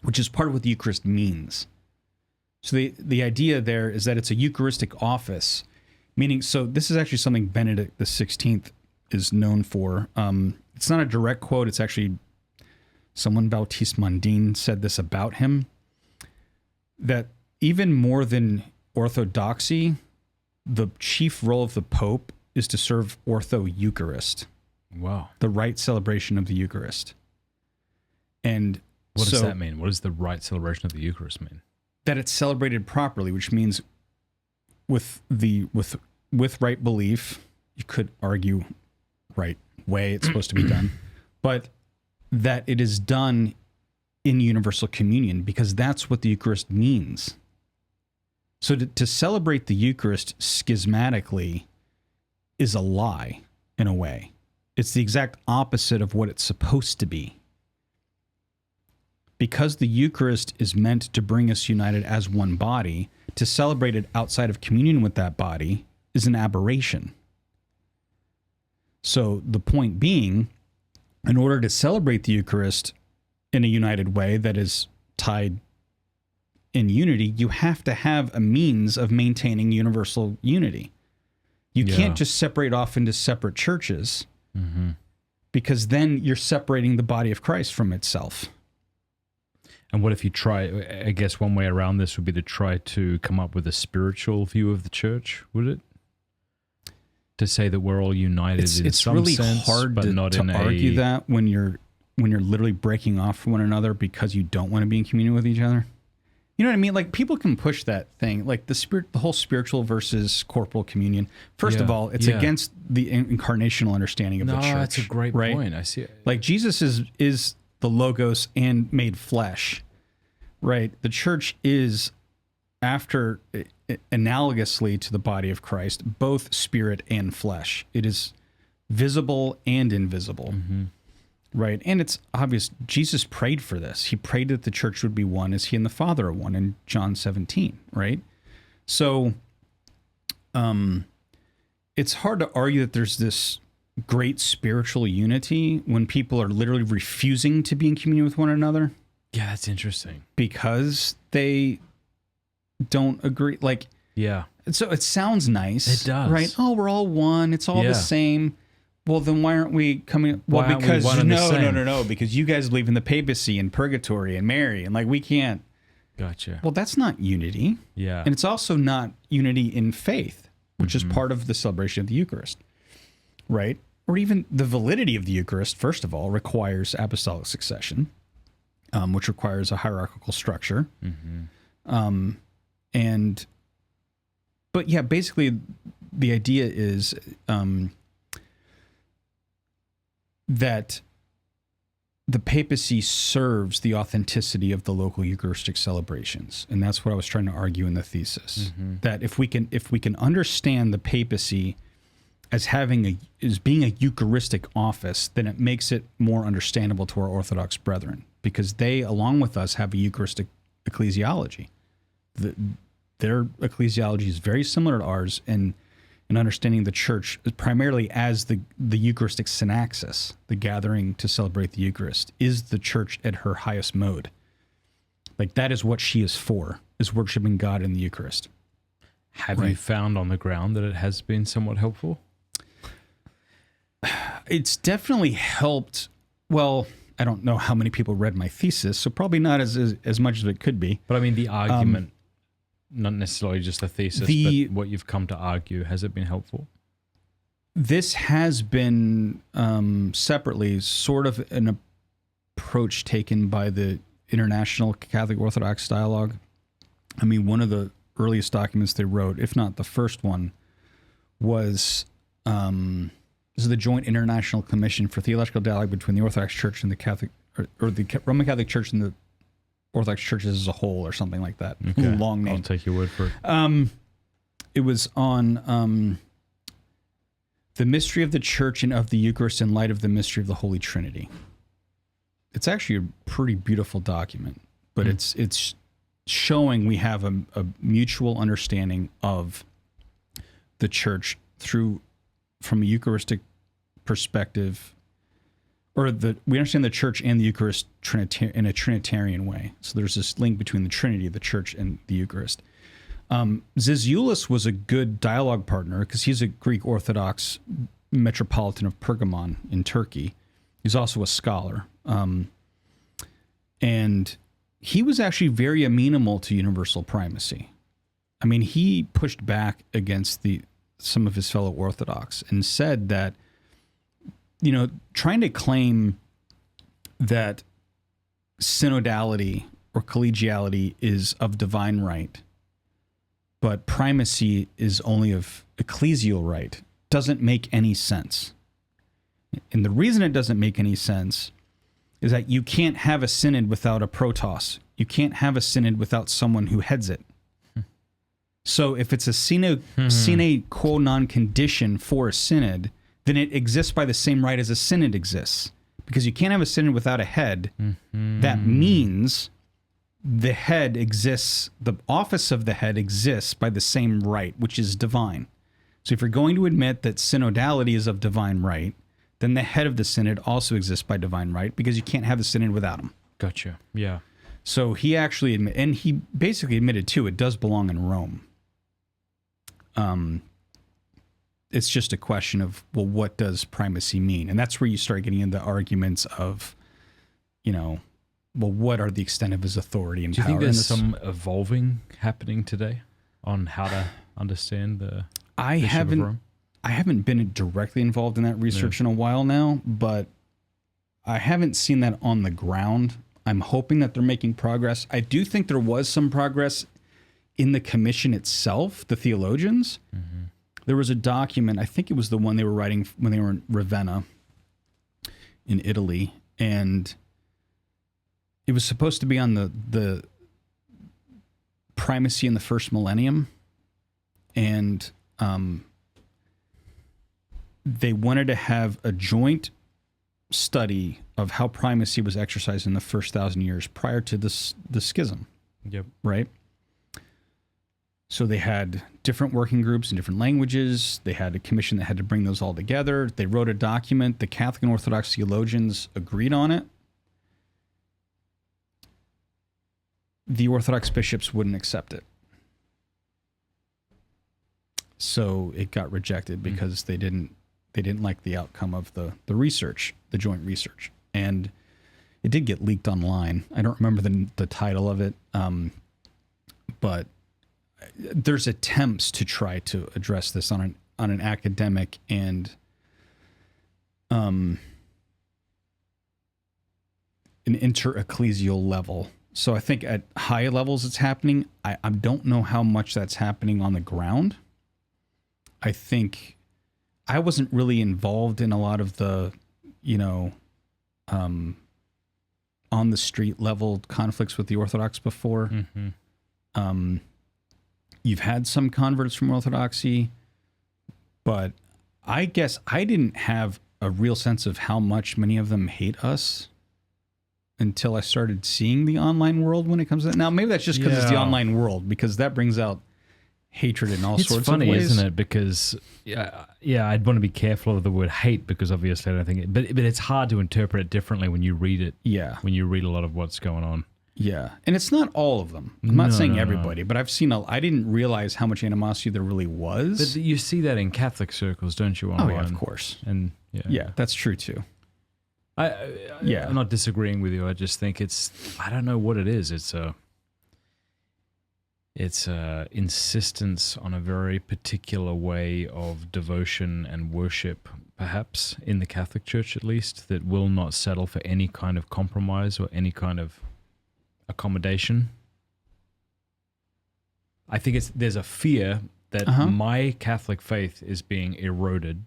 S1: Which is part of what the Eucharist means. So the idea there is that it's a Eucharistic office, meaning, so this is actually something Benedict XVI is known for. It's not a direct quote. It's actually someone, Baptiste Mondin, said this about him, that even more than Orthodoxy, the chief role of the Pope is to serve Ortho Eucharist.
S2: Wow.
S1: The right celebration of the Eucharist. And
S2: what does that mean? What does the right celebration of the Eucharist mean?
S1: That it's celebrated properly, which means with right belief, you could argue right way it's supposed to be done, but that it is done in universal communion, because that's what the Eucharist means. So to celebrate the Eucharist schismatically is a lie, in a way. It's the exact opposite of what it's supposed to be. Because the Eucharist is meant to bring us united as one body, to celebrate it outside of communion with that body is an aberration. So the point being, in order to celebrate the Eucharist in a united way that is tied in unity, you have to have a means of maintaining universal unity. You can't just separate off into separate churches, because then you're separating the body of Christ from itself.
S2: And what if you try, I guess one way around this would be to try to come up with a spiritual view of the church, would it? To say that we're all united in some sense,
S1: it's really hard
S2: but not
S1: to
S2: in
S1: argue that when you're literally breaking off from one another because you don't want to be in communion with each other. You know what I mean? Like, people can push that thing, like the whole spiritual versus corporal communion. First of all, it's against the incarnational understanding of the church. No,
S2: that's a great point. I see it.
S1: Like, Jesus is the Logos and made flesh, right? The church is, after, analogously to the body of Christ, both spirit and flesh. It is visible and invisible. Right. And it's obvious Jesus prayed for this. He prayed that the church would be one as he and the Father are one in John 17. Right. So it's hard to argue that there's this great spiritual unity when people are literally refusing to be in communion with one another.
S2: Yeah, that's interesting.
S1: Because they don't agree. Like, so it sounds nice.
S2: It does.
S1: Right. Oh, we're all one. It's all the same. Well, then why aren't we coming? Well, because no, because you guys believe in the papacy and purgatory and Mary, and like, we can't.
S2: Gotcha.
S1: Well, that's not unity.
S2: Yeah.
S1: And it's also not unity in faith, which is part of the celebration of the Eucharist, right? Or even the validity of the Eucharist, first of all, requires apostolic succession, which requires a hierarchical structure. But yeah, basically the idea is that the papacy serves the authenticity of the local Eucharistic celebrations, and that's what I was trying to argue in the thesis. That if we can understand the papacy as being a Eucharistic office, then it makes it more understandable to our Orthodox brethren, because they, along with us, have a Eucharistic ecclesiology. Their ecclesiology is very similar to ours, and in understanding the church primarily as the Eucharistic synaxis, the gathering to celebrate the Eucharist, is the church at her highest mode. Like, that is what she is for, is worshiping God in the Eucharist.
S2: Have you found on the ground that it has been somewhat helpful?
S1: It's definitely helped. Well, I don't know how many people read my thesis, so probably not as much as it could be.
S2: But I mean, the argument, not necessarily just the thesis, but what you've come to argue, has it been helpful?
S1: This has been separately sort of an approach taken by the International Catholic Orthodox Dialogue. I mean, one of the earliest documents they wrote, if not the first one, was this is the Joint International Commission for Theological Dialogue between the Orthodox Church and the Catholic, or the Roman Catholic Church and the Orthodox churches as a whole, or something like that.
S2: Okay.
S1: Long name.
S2: I'll take your word for it.
S1: It was on the mystery of the Church and of the Eucharist in light of the mystery of the Holy Trinity. It's actually a pretty beautiful document, but it's showing we have a mutual understanding of the Church from a Eucharistic perspective, or we understand the Church and the Eucharist in a Trinitarian way. So there's this link between the Trinity, the Church, and the Eucharist. Zizioulas was a good dialogue partner because he's a Greek Orthodox metropolitan of Pergamon in Turkey. He's also a scholar. And he was actually very amenable to universal primacy. I mean, he pushed back against the some of his fellow Orthodox and said that, you know, trying to claim that synodality or collegiality is of divine right, but primacy is only of ecclesial right, doesn't make any sense. And the reason it doesn't make any sense is that you can't have a synod without a protos. You can't have a synod without someone who heads it. So if it's a sine qua non condition for a synod, then it exists by the same right as a synod exists. Because you can't have a synod without a head. That means the head exists, the office of the head exists by the same right, which is divine. So if you're going to admit that synodality is of divine right, then the head of the synod also exists by divine right, because you can't have the synod without him.
S2: Gotcha. Yeah.
S1: So he actually and he basically admitted too, it does belong in Rome. It's just a question of, well, what does primacy mean? And that's where you start getting into arguments of, you know, well, what are the extent of his authority and power?
S2: Do you think there's some evolving happening today on how to understand the Bishop of Rome?
S1: I haven't been directly involved in that research in a while now, but I haven't seen that on the ground. I'm hoping that they're making progress. I do think there was some progress in the commission itself, the theologians. There was a document, I think it was the one they were writing when they were in Ravenna in Italy, and it was supposed to be on the primacy in the first millennium, and they wanted to have a joint study of how primacy was exercised in the first 1,000 years prior to the schism.
S2: Yep.
S1: Right? So they had different working groups in different languages. They had a commission that had to bring those all together. They wrote a document. The Catholic and Orthodox theologians agreed on it. The Orthodox bishops wouldn't accept it. So it got rejected because they didn't like the outcome of the research, the joint research. And it did get leaked online. I don't remember the title of it, but there's attempts to try to address this on an academic and an inter-ecclesial level. So I think at high levels it's happening. I don't know how much that's happening on the ground. I think I wasn't really involved in a lot of the, you know, on the street level conflicts with the Orthodox before. You've had some converts from Orthodoxy, but I guess I didn't have a real sense of how much many of them hate us until I started seeing the online world when it comes to that. Now, maybe that's just because it's the online world, because that brings out hatred in all sorts of ways. It's funny,
S2: isn't it? Because, I'd want to be careful of the word hate, because obviously I don't think it, but it's hard to interpret it differently when you read it.
S1: Yeah.
S2: When you read a lot of what's going on.
S1: Yeah. And it's not all of them. I'm not saying everybody, but I've seen I didn't realize how much animosity there really was.
S2: But you see that in Catholic circles, don't you? Online?
S1: Oh, yeah, of course.
S2: And
S1: yeah, that's true too.
S2: I'm not disagreeing with you. I just think I don't know what it is. It's a insistence on a very particular way of devotion and worship, perhaps in the Catholic Church at least, that will not settle for any kind of compromise or any kind of accommodation. I think there's a fear that my Catholic faith is being eroded.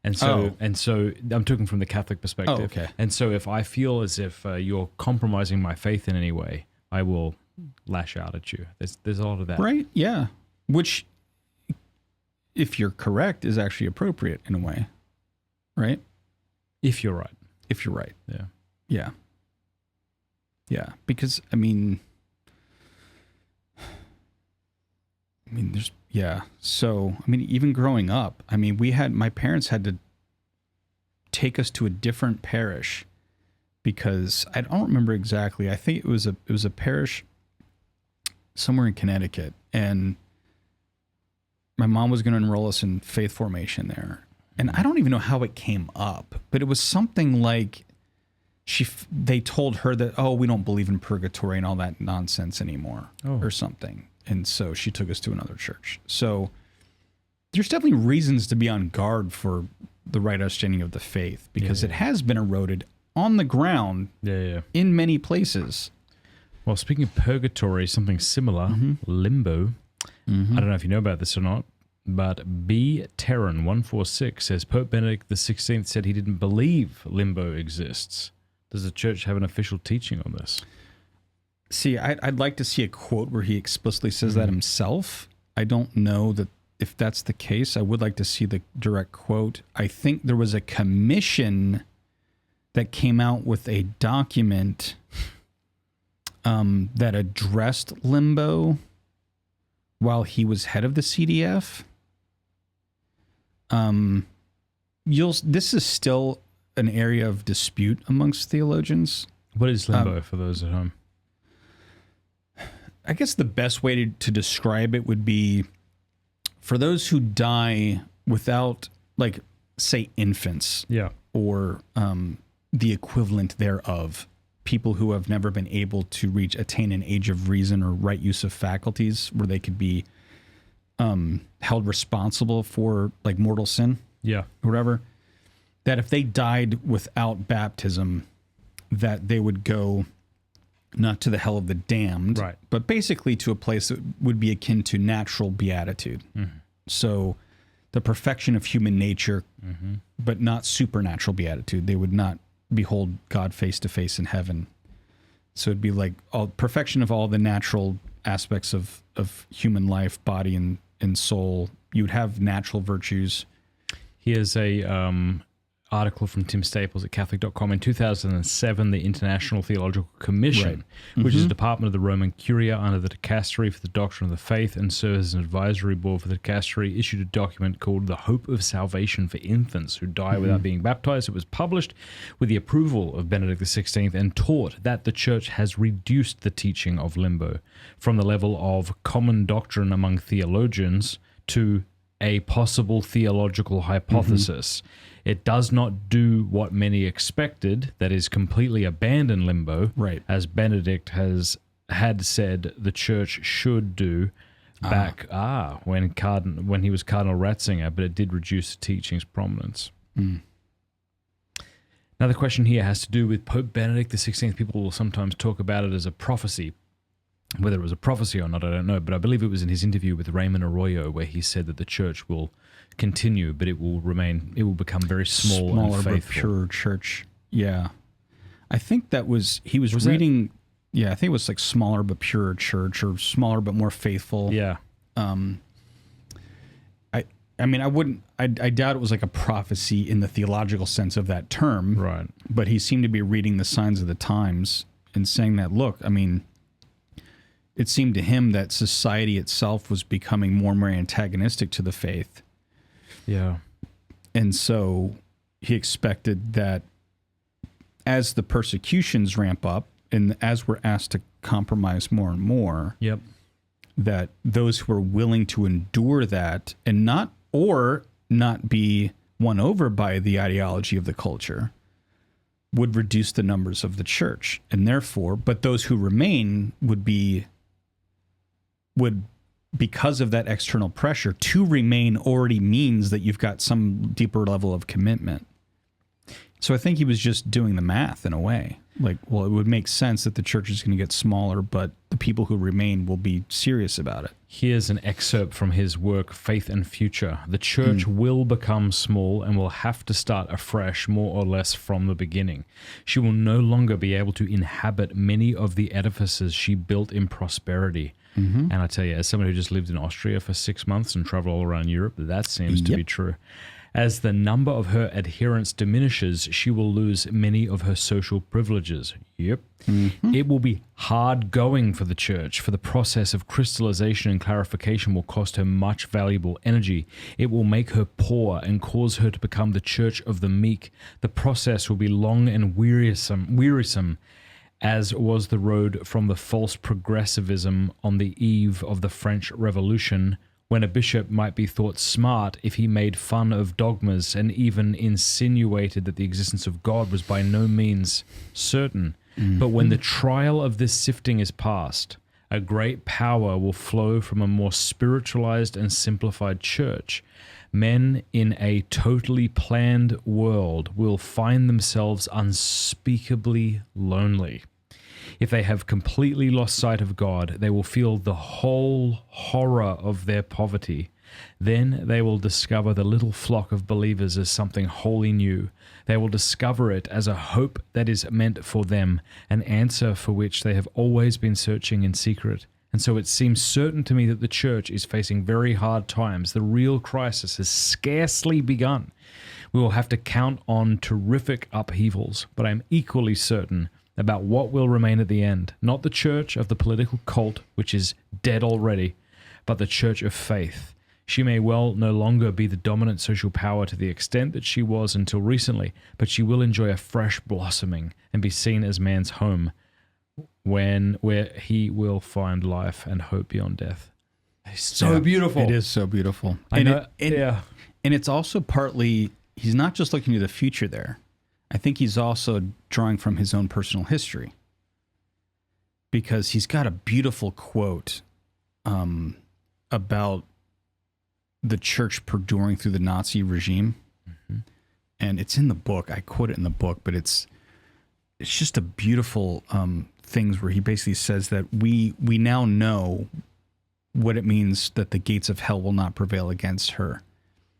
S2: And so I'm talking from the Catholic perspective.
S1: Oh, okay.
S2: And so if I feel as if you're compromising my faith in any way, I will lash out at you. There's a lot of that.
S1: Right? Yeah. Which, if you're correct, is actually appropriate in a way. Right?
S2: If you're right.
S1: If you're right.
S2: Yeah.
S1: Yeah. Yeah. Because, I mean, there's, yeah. So, I mean, even growing up, I mean, my parents had to take us to a different parish because I don't remember exactly. I think it was a parish somewhere in Connecticut, and my mom was going to enroll us in faith formation there. And I don't even know how it came up, but it was something like they told her that, oh, we don't believe in purgatory and all that nonsense anymore or something. And so she took us to another church. So there's definitely reasons to be on guard for the right understanding of the faith, because it has been eroded on the ground in many places.
S2: Well, speaking of purgatory, something similar, limbo. I don't know if you know about this or not, but B. Terran 146 says Pope Benedict XVI said he didn't believe limbo exists. Does the church have an official teaching on this?
S1: See, I'd like to see a quote where he explicitly says that himself. I don't know that if that's the case. I would like to see the direct quote. I think there was a commission that came out with a document that addressed limbo while he was head of the CDF. This is still an area of dispute amongst theologians.
S2: What is limbo for those at home?
S1: I guess the best way to describe it would be for those who die without, like, say, infants, or the equivalent thereof, people who have never been able to attain an age of reason or right use of faculties, where they could be held responsible for, like, mortal sin, or whatever. That if they died without baptism, that they would go not to the hell of the damned, but basically to a place that would be akin to natural beatitude. So the perfection of human nature, but not supernatural beatitude. They would not behold God face to face in heaven. So it'd be like perfection of all the natural aspects of human life, body and soul. You would have natural virtues.
S2: Here's a article from Tim Staples at Catholic.com. In 2007, the International Theological Commission, which is a department of the Roman Curia under the Dicastery for the Doctrine of the Faith and serves as an advisory board for the Dicastery, issued a document called The Hope of Salvation for Infants Who Die Without Being Baptized. It was published with the approval of Benedict XVI and taught that the Church has reduced the teaching of limbo from the level of common doctrine among theologians to a possible theological hypothesis. It does not do what many expected, that is, completely abandon limbo, as Benedict had said the Church should do back when he was Cardinal Ratzinger, but it did reduce the teaching's prominence. Another question here has to do with Pope Benedict XVI. People will sometimes talk about it as a prophecy. Whether it was a prophecy or not, I don't know, but I believe it was in his interview with Raymond Arroyo where he said that the Church will continue, but it will become very small and faithful.
S1: But pure church. Yeah. I think that was, he was reading, I think it was like smaller but purer church, or smaller but more faithful.
S2: Yeah.
S1: I mean, I doubt it was like a prophecy in the theological sense of that term.
S2: Right.
S1: But he seemed to be reading the signs of the times and saying that, look, I mean, it seemed to him that society itself was becoming more and more antagonistic to the faith.
S2: Yeah.
S1: And so he expected that as the persecutions ramp up and as we're asked to compromise more and more, that those who are willing to endure that and not be won over by the ideology of the culture would reduce the numbers of the church. And therefore, but those who remain would because of that external pressure, to remain already means that you've got some deeper level of commitment. So I think he was just doing the math in a way. Like, well, it would make sense that the church is going to get smaller, but the people who remain will be serious about it.
S2: Here's an excerpt from his work, Faith and Future. The church will become small and will have to start afresh, more or less from the beginning. She will no longer be able to inhabit many of the edifices she built in prosperity. And I tell you, as someone who just lived in Austria for 6 months and traveled all around Europe, that seems to be true. As the number of her adherents diminishes, she will lose many of her social privileges. It will be hard going for the church, for the process of crystallization and clarification will cost her much valuable energy. It will make her poor and cause her to become the church of the meek. The process will be long and wearisome, as was the road from the false progressivism on the eve of the French Revolution, when a bishop might be thought smart if he made fun of dogmas and even insinuated that the existence of God was by no means certain. But when the trial of this sifting is past, A great power will flow from a more spiritualized and simplified church. Men in a totally planned world will find themselves unspeakably lonely. If they have completely lost sight of God, they will feel the whole horror of their poverty. Then they will discover the little flock of believers as something wholly new. They will discover it as a hope that is meant for them, an answer for which they have always been searching in secret. And so it seems certain to me that the church is facing very hard times. The real crisis has scarcely begun. We will have to count on terrific upheavals, but I am equally certain about what will remain at the end. Not the church of the political cult, which is dead already, but the church of faith. She may well no longer be the dominant social power to the extent that she was until recently, but she will enjoy a fresh blossoming and be seen as man's home, where he will find life and hope beyond death. It's so beautiful.
S1: It is so beautiful.
S2: And
S1: it's also partly, he's not just looking to the future there. I think he's also drawing from his own personal history, because he's got a beautiful quote about the church perduring through the Nazi regime. Mm-hmm. And it's in the book. I quote it in the book, but it's just a beautiful things where he basically says that we now know what it means that the gates of hell will not prevail against her,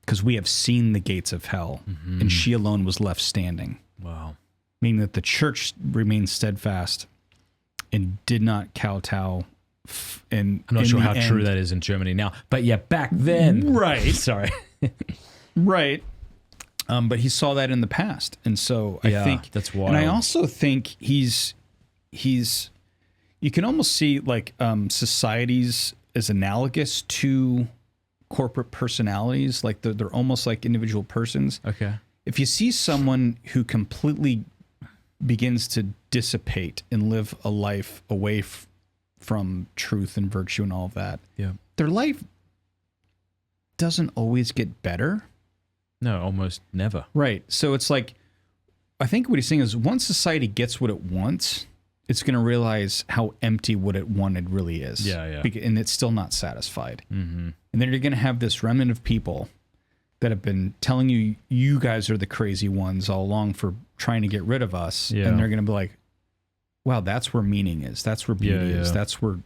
S1: because we have seen the gates of hell, mm-hmm. and she alone was left standing.
S2: Wow.
S1: Meaning that the church remained steadfast and did not kowtow. And
S2: I'm not sure how true that is in Germany now, but yeah, back then.
S1: Right.
S2: Sorry.
S1: Right. But he saw that in the past. And so I think
S2: that's wild.
S1: And I also think he's you can almost see like societies as analogous to corporate personalities. Like they're almost like individual persons.
S2: Okay.
S1: If you see someone who completely begins to dissipate and live a life away from truth and virtue and all of that, their life doesn't always get better.
S2: No, almost never.
S1: Right. So it's like, I think what he's saying is once society gets what it wants, it's going to realize how empty what it wanted really is.
S2: Yeah.
S1: And it's still not satisfied.
S2: Mm-hmm.
S1: And then you're going to have this remnant of people that have been telling you, you guys are the crazy ones all along for trying to get rid of us. Yeah. And they're going to be like, wow, that's where meaning is. That's where beauty is. That's where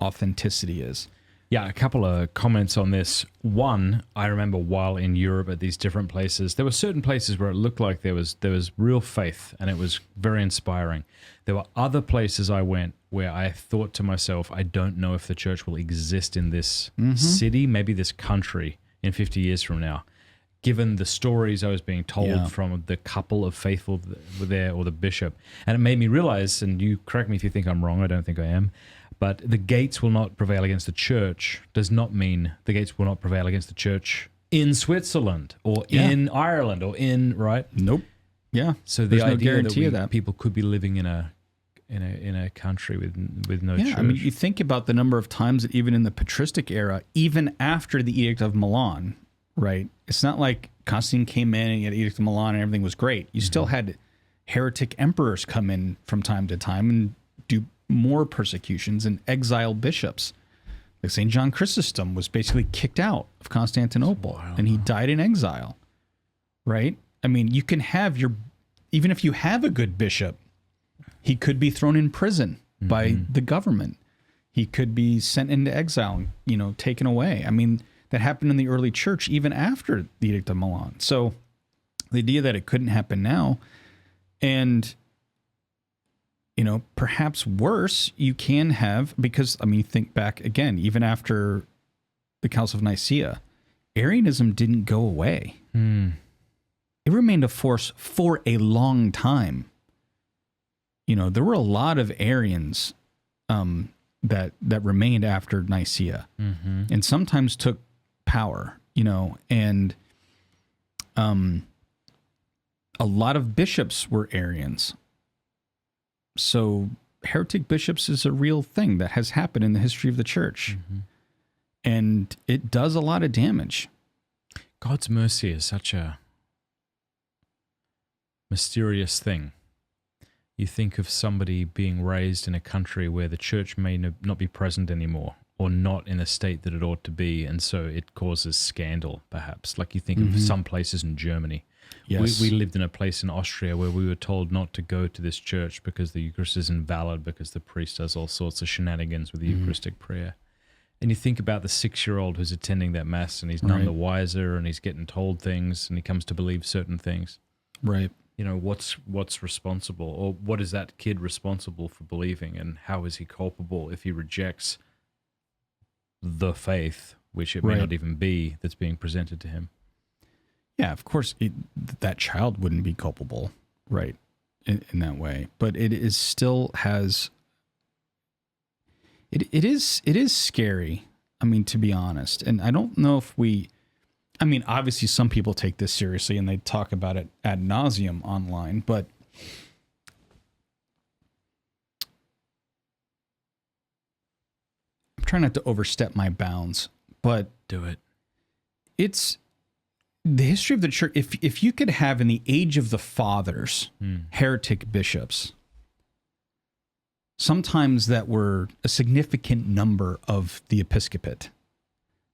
S1: authenticity is.
S2: Yeah, a couple of comments on this. One, I remember while in Europe at these different places, there were certain places where it looked like there was real faith and it was very inspiring. There were other places I went where I thought to myself, I don't know if the church will exist in this city, maybe this country in 50 years from now, given the stories I was being told from the couple of faithful that were there or the bishop. And it made me realize, and you correct me if you think I'm wrong, I don't think I am, but the gates will not prevail against the church does not mean the gates will not prevail against the church in Switzerland or in Ireland or in, right?
S1: Nope. Yeah.
S2: So the idea that people could be living in a country with no church.
S1: I mean, you think about the number of times that even in the patristic era, even after the Edict of Milan, right? It's not like Constantine came in and he had Edict of Milan and everything was great. You still had heretic emperors come in from time to time and do more persecutions and exile bishops. Like St. John Chrysostom was basically kicked out of Constantinople and he died in exile, right? I mean, you can have even if you have a good bishop, he could be thrown in prison by the government. He could be sent into exile, taken away. I mean, that happened in the early church even after the Edict of Milan. So the idea that it couldn't happen now, and perhaps worse, you can have, because, think back again, even after the Council of Nicaea, Arianism didn't go away. It remained a force for a long time. There were a lot of Arians that remained after Nicaea and sometimes took power, and a lot of bishops were Arians. So heretic bishops is a real thing that has happened in the history of the church. And it does a lot of damage.
S2: God's mercy is such a mysterious thing. You think of somebody being raised in a country where the church may not be present anymore, or not in a state that it ought to be, and so it causes scandal, perhaps. Like you think of some places in Germany.
S1: Yes.
S2: We lived in a place in Austria where we were told not to go to this church because the Eucharist is invalid, because the priest does all sorts of shenanigans with the Eucharistic prayer. And you think about the 6-year-old who's attending that Mass, and he's none the wiser, and he's getting told things, and he comes to believe certain things.
S1: Right.
S2: You know, what's responsible, or what is that kid responsible for believing, and how is he culpable if he rejects the faith, which it may not even be, that's being presented to him?
S1: Yeah, of course, that child wouldn't be culpable, right, in that way. But it is still has. It is scary. I mean, to be honest, and I don't know if we. I mean, obviously, some people take this seriously and they talk about it ad nauseum online, but I'm trying not to overstep my bounds. But
S2: do it.
S1: It's the history of the church. If you could have in the age of the fathers, heretic bishops, sometimes that were a significant number of the episcopate.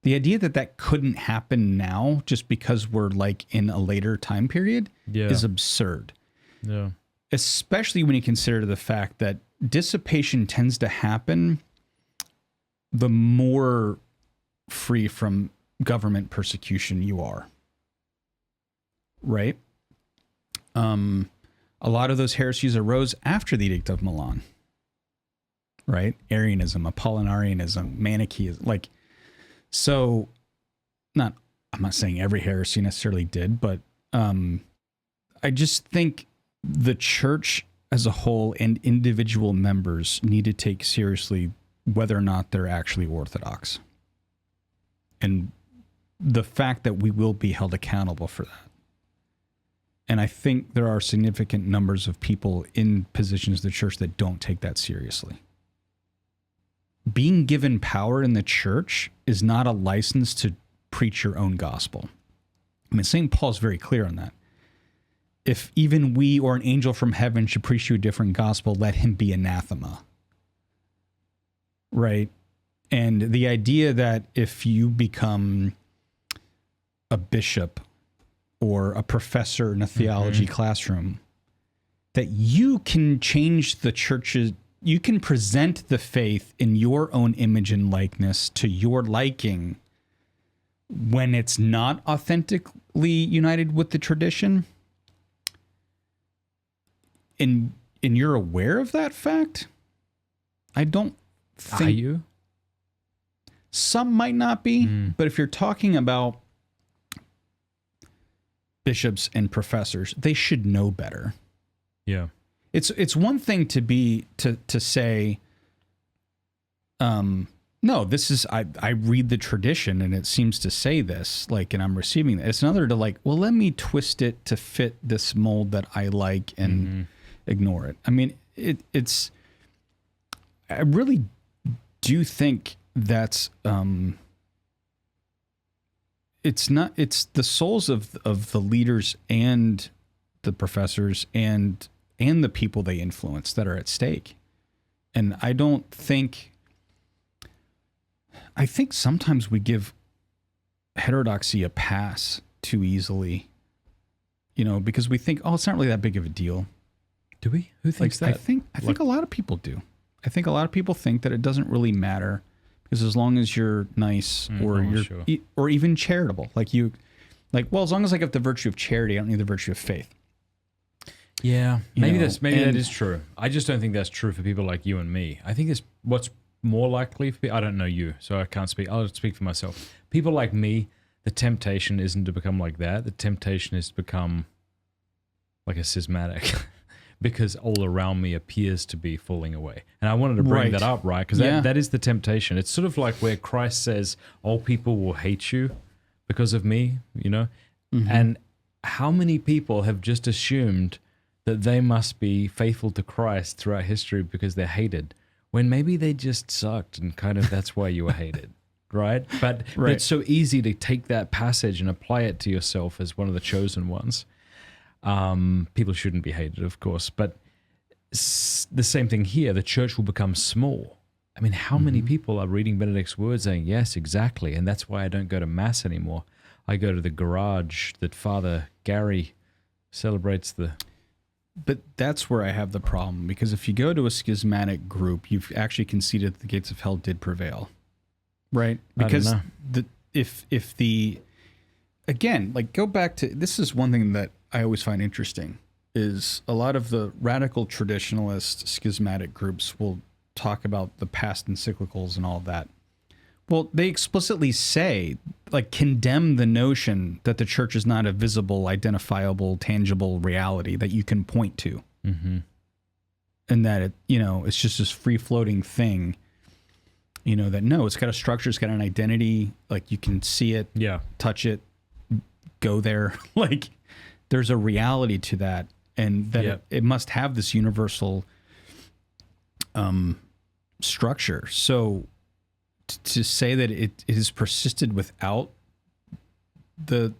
S1: The idea that couldn't happen now just because we're like in a later time period is absurd.
S2: Yeah.
S1: Especially when you consider the fact that dissipation tends to happen the more free from government persecution you are. Right? A lot of those heresies arose after the Edict of Milan. Right? Arianism, Apollinarianism, Manichaeism, like. So, I'm not saying every heresy necessarily did, but I just think the church as a whole and individual members need to take seriously whether or not they're actually Orthodox. And the fact that we will be held accountable for that. And I think there are significant numbers of people in positions of the church that don't take that seriously. Being given power in the church is not a license to preach your own gospel. I mean, St. Paul's very clear on that. If even we or an angel from heaven should preach you a different gospel, let him be anathema. Right? And the idea that if you become a bishop or a professor in a theology classroom, that you can change the church's. You can present the faith in your own image and likeness to your liking when it's not authentically united with the tradition. And you're aware of that fact? I don't think...
S2: Are you?
S1: Some might not be, but if you're talking about bishops and professors, they should know better.
S2: Yeah.
S1: It's one thing to say, no, this is I read the tradition and it seems to say this, like, and I'm receiving that. It's another to like, well, let me twist it to fit this mold that I like and ignore it. I mean, it's I really do think that's it's the souls of the leaders and the professors and the people they influence that are at stake. And I think sometimes we give heterodoxy a pass too easily, because we think, oh, it's not really that big of a deal.
S2: Do we? Who thinks that?
S1: I think a lot of people do. I think a lot of people think that it doesn't really matter because as long as you're nice or even charitable, well, as long as I get the virtue of charity, I don't need the virtue of faith.
S2: Yeah, maybe that is true. I just don't think that's true for people like you and me. I think it's what's more likely for people. I don't know you, so I can't speak. I'll speak for myself. People like me, the temptation isn't to become like that. The temptation is to become like a schismatic because all around me appears to be falling away. And I wanted to bring that up, right? Because that is the temptation. It's sort of like where Christ says, all people will hate you because of me, And how many people have just assumed that they must be faithful to Christ throughout history because they're hated, when maybe they just sucked and kind of that's why you were hated, right? But it's so easy to take that passage and apply it to yourself as one of the chosen ones. People shouldn't be hated, of course, but the same thing here. The church will become small. I mean, how many people are reading Benedict's words saying, yes, exactly, and that's why I don't go to Mass anymore. I go to the garage that Father Gary celebrates the...
S1: But that's where I have the problem, because if you go to a schismatic group, you've actually conceded that the gates of hell did prevail, right? Because again, like, go back to, this is one thing that I always find interesting, is a lot of the radical traditionalist schismatic groups will talk about the past encyclicals and all that. Well, they explicitly say, like, condemn the notion that the church is not a visible, identifiable, tangible reality that you can point to. And that, it, you know, it's just this free-floating thing, you know, that, no, it's got a structure, it's got an identity, like, you can see it, touch it, go there. Like, there's a reality to that, and that it must have this universal structure. So to say that it has persisted without the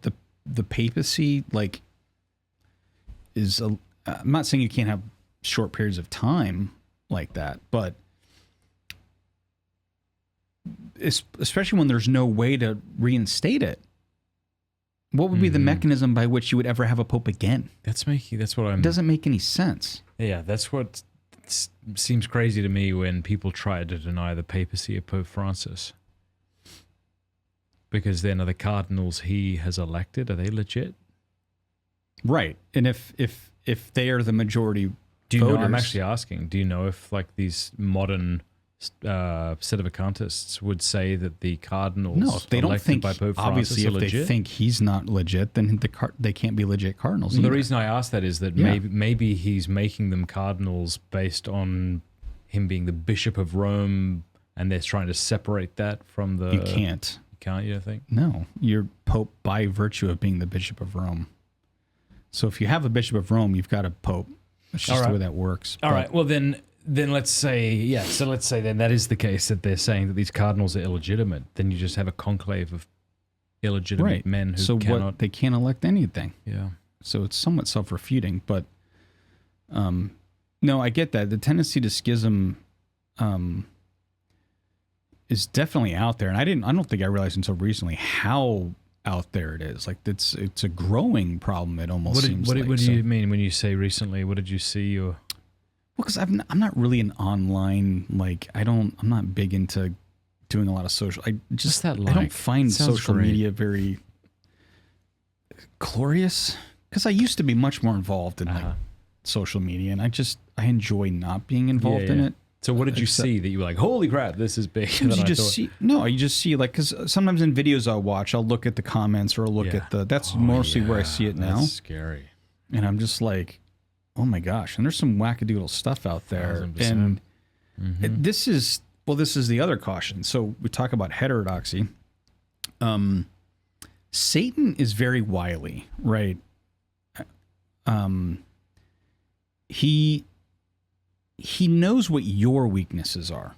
S1: papacy, like, is I'm not saying you can't have short periods of time like that, but especially when there's no way to reinstate it, what would be the mechanism by which you would ever have a pope again? It doesn't make any sense.
S2: Yeah, that's what seems crazy to me when people try to deny the papacy of Pope Francis. Because then, are the cardinals he has elected, are they legit? Right.
S1: And if they are the majority
S2: do you
S1: voters,
S2: know, I'm actually asking, do you know if, like, these modern sedevacantists would say that the cardinals
S1: if they don't think,
S2: by Pope
S1: obviously,
S2: Francis
S1: if they think he's not legit, then they can't be legit cardinals.
S2: Well, the reason I ask that is that maybe he's making them cardinals based on him being the Bishop of Rome, and they're trying to separate that from the...
S1: You can't.
S2: You can't, you don't think?
S1: No, you're Pope by virtue of being the Bishop of Rome. So if you have a Bishop of Rome, you've got a Pope. That's just the way that works.
S2: All right, well then let's say, so let's say then that is the case, that they're saying that these cardinals are illegitimate. Then you just have a conclave of illegitimate men who cannot...
S1: they can't elect anything.
S2: Yeah.
S1: So it's somewhat self-refuting, but no, I get that. The tendency to schism is definitely out there. And I don't think I realized until recently how out there it is. Like, it's a growing problem, it almost seems like.
S2: What do you mean when you say recently? What did you see? Or...
S1: Well, because I'm not really an online, like, I'm not big into doing a lot of social. I don't find social media very glorious, because I used to be much more involved in like social media, and I enjoy not being involved in it.
S2: So what did you see that you were like, holy crap, this is big?
S1: You just see, like, because sometimes in videos I'll look at the comments, or I'll look at that's mostly where I see it now.
S2: That's scary.
S1: And I'm just like, oh my gosh, and there's some wackadoodle stuff out there.
S2: 100%.
S1: And this is the other caution. So we talk about heterodoxy. Satan is very wily, right? He knows what your weaknesses are.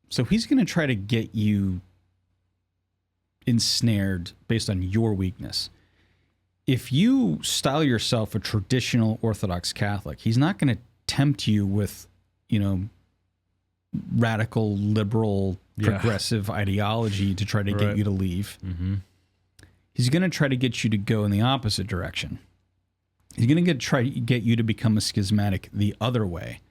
S1: So he's going to try to get you ensnared based on your weakness. If you style yourself a traditional Orthodox Catholic, he's not going to tempt you with, radical, liberal, progressive ideology to try to get you to leave. He's going to try to get you to go in the opposite direction. He's going to try to get you to become a schismatic the other way,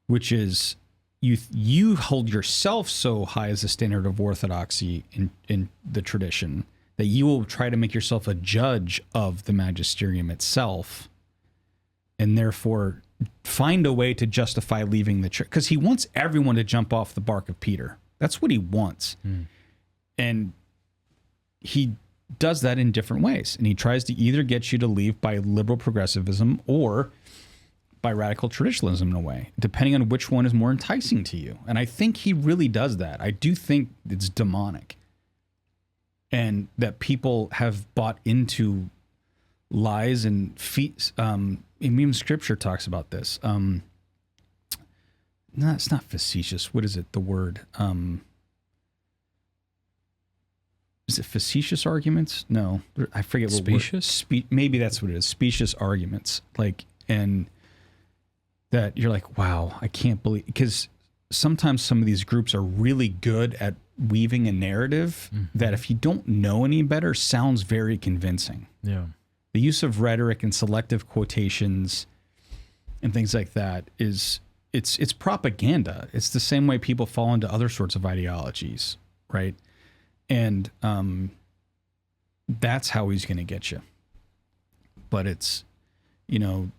S1: which is you hold yourself so high as a standard of orthodoxy in the tradition that you will try to make yourself a judge of the magisterium itself, and therefore find a way to justify leaving the church, because he wants everyone to jump off the bark of Peter. That's what he wants. And he does that in different ways. And he tries to either get you to leave by liberal progressivism or by radical traditionalism in a way, depending on which one is more enticing to you. And I think he really does that. I do think it's demonic. And that people have bought into lies and even Scripture talks about this. No, it's not facetious. What is it? The word? Is it facetious arguments? No, I forget what
S2: specious.
S1: Maybe that's what it is. Specious arguments, like, and that you're like, wow, I can't believe, because sometimes some of these groups are really good at weaving a narrative that, if you don't know any better, sounds very convincing.
S2: Yeah.
S1: The use of rhetoric and selective quotations and things like that it's propaganda. It's the same way people fall into other sorts of ideologies, right? And that's how he's going to get you. But it's, the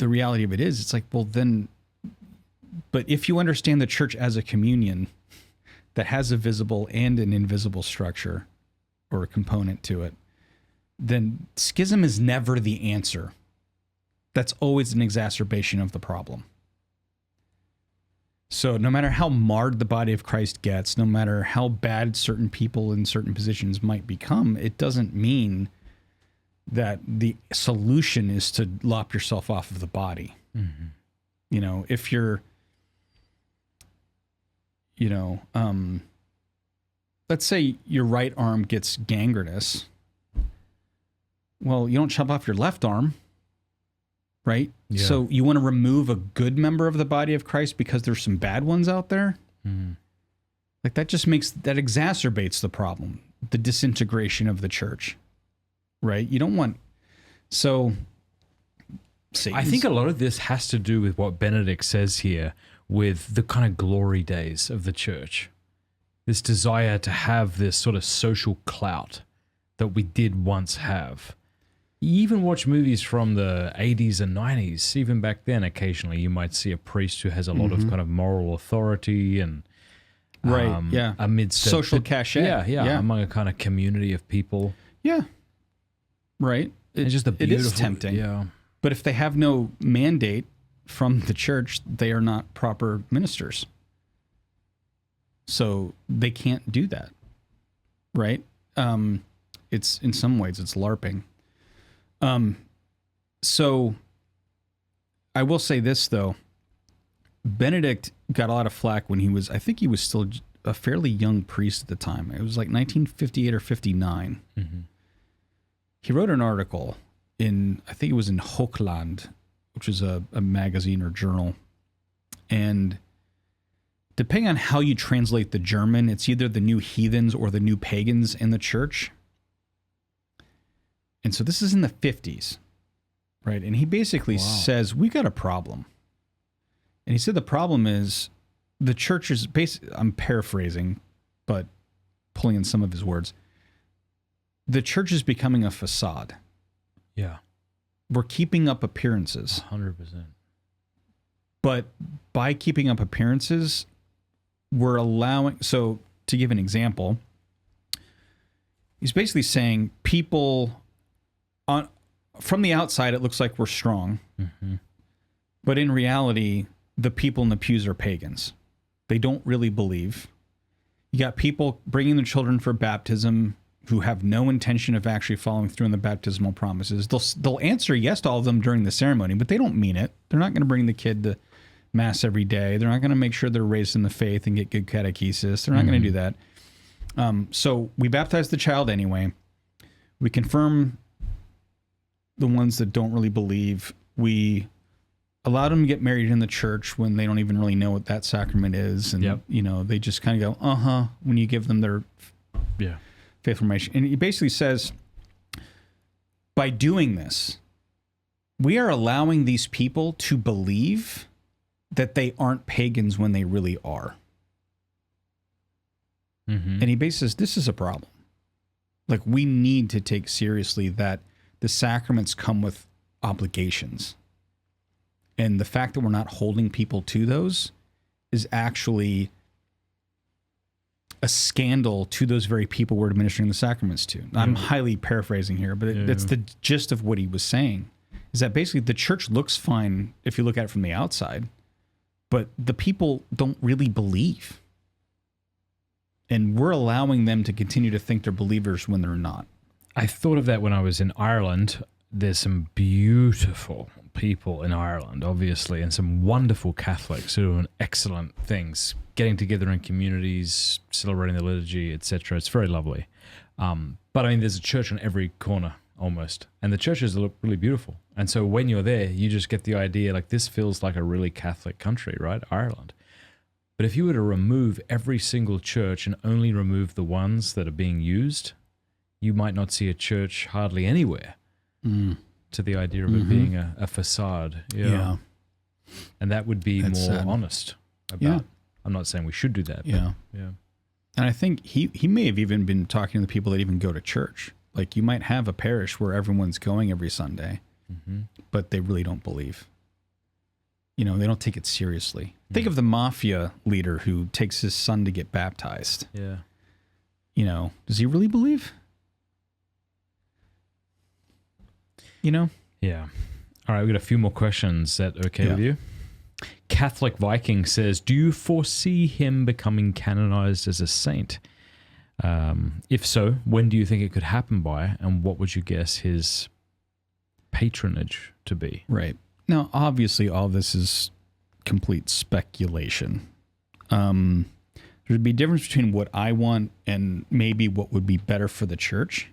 S1: reality of it is, it's like, well, then, but if you understand the church as a communion that has a visible and an invisible structure or a component to it, then schism is never the answer. That's always an exacerbation of the problem. So no matter how marred the body of Christ gets, no matter how bad certain people in certain positions might become, it doesn't mean that the solution is to lop yourself off of the body. If you're, let's say your right arm gets gangrenous. Well, you don't chop off your left arm, right? Yeah. So you want to remove a good member of the body of Christ because there's some bad ones out there? Like that exacerbates the problem, the disintegration of the church, right? You don't want, so Satan's,
S2: I think a lot of this has to do with what Benedict says here, with the kind of glory days of the church. This desire to have this sort of social clout that we did once have. You even watch movies from the 80s and 90s. Even back then, occasionally you might see a priest who has a lot of kind of moral authority and amidst
S1: social cachet.
S2: Yeah, among a kind of community of people.
S1: Yeah, right.
S2: It's just
S1: it is tempting.
S2: Yeah,
S1: but if they have no mandate from the church, they are not proper ministers. So they can't do that, right? It's in some ways it's LARPing. So I will say this though, Benedict got a lot of flack when I think he was still a fairly young priest at the time. It was like 1958 or 59. He wrote an article I think it was in Hochland, which is a magazine or journal. And depending on how you translate the German, it's either the new heathens or the new pagans in the church. And so this is in the 50s, right? And he basically says, we got a problem. And he said the problem is the church is I'm paraphrasing, but pulling in some of his words. The church is becoming a facade.
S2: Yeah.
S1: We're keeping up appearances.
S2: 100%.
S1: But by keeping up appearances, we're allowing, so to give an example, he's basically saying people from the outside, it looks like we're strong, but in reality, the people in the pews are pagans. They don't really believe. You got people bringing their children for baptism who have no intention of actually following through on the baptismal promises. They'll answer yes to all of them during the ceremony, but they don't mean it. They're not going to bring the kid to Mass every day. They're not going to make sure they're raised in the faith and get good catechesis. They're not going to do that. So we baptize the child anyway. We confirm the ones that don't really believe. We allow them to get married in the church when they don't even really know what that sacrament is. And, they just kind of go, when you give them their faith formation. And he basically says, by doing this, we are allowing these people to believe that they aren't pagans when they really are. And he basically says, this is a problem. Like, we need to take seriously that the sacraments come with obligations. And the fact that we're not holding people to those is actually a scandal to those very people we're administering the sacraments to. I'm highly paraphrasing here, but that's the gist of what he was saying, is that basically the church looks fine if you look at it from the outside, but the people don't really believe. And we're allowing them to continue to think they're believers when they're not.
S2: I thought of that when I was in Ireland. There's some beautiful people in Ireland, obviously, and some wonderful Catholics who are doing excellent things, getting together in communities, celebrating the liturgy, etc. It's very lovely. But I mean, there's a church on every corner almost. And the churches look really beautiful. And so when you're there, you just get the idea, like, this feels like a really Catholic country, right? Ireland. But if you were to remove every single church and only remove the ones that are being used, you might not see a church hardly anywhere. To the idea of it being a facade.
S1: Yeah.
S2: And that would be
S1: That's
S2: more
S1: sad.
S2: honest about.
S1: Yeah.
S2: I'm not saying we should do that.
S1: Yeah.
S2: But yeah.
S1: And I think he may have even been talking to the people that even go to church. Like, you might have a parish where everyone's going every Sunday, but they really don't believe. You know, they don't take it seriously. Think of the mafia leader who takes his son to get baptized.
S2: Yeah.
S1: You know, does he really believe? You know?
S2: Yeah. All right, we got a few more questions. Is that okay with you? Catholic Viking says, do you foresee him becoming canonized as a saint? If so, when do you think it could happen by, and what would you guess his patronage to be?
S1: Right. Now, obviously, all this is complete speculation. There'd be a difference between what I want and maybe what would be better for the church.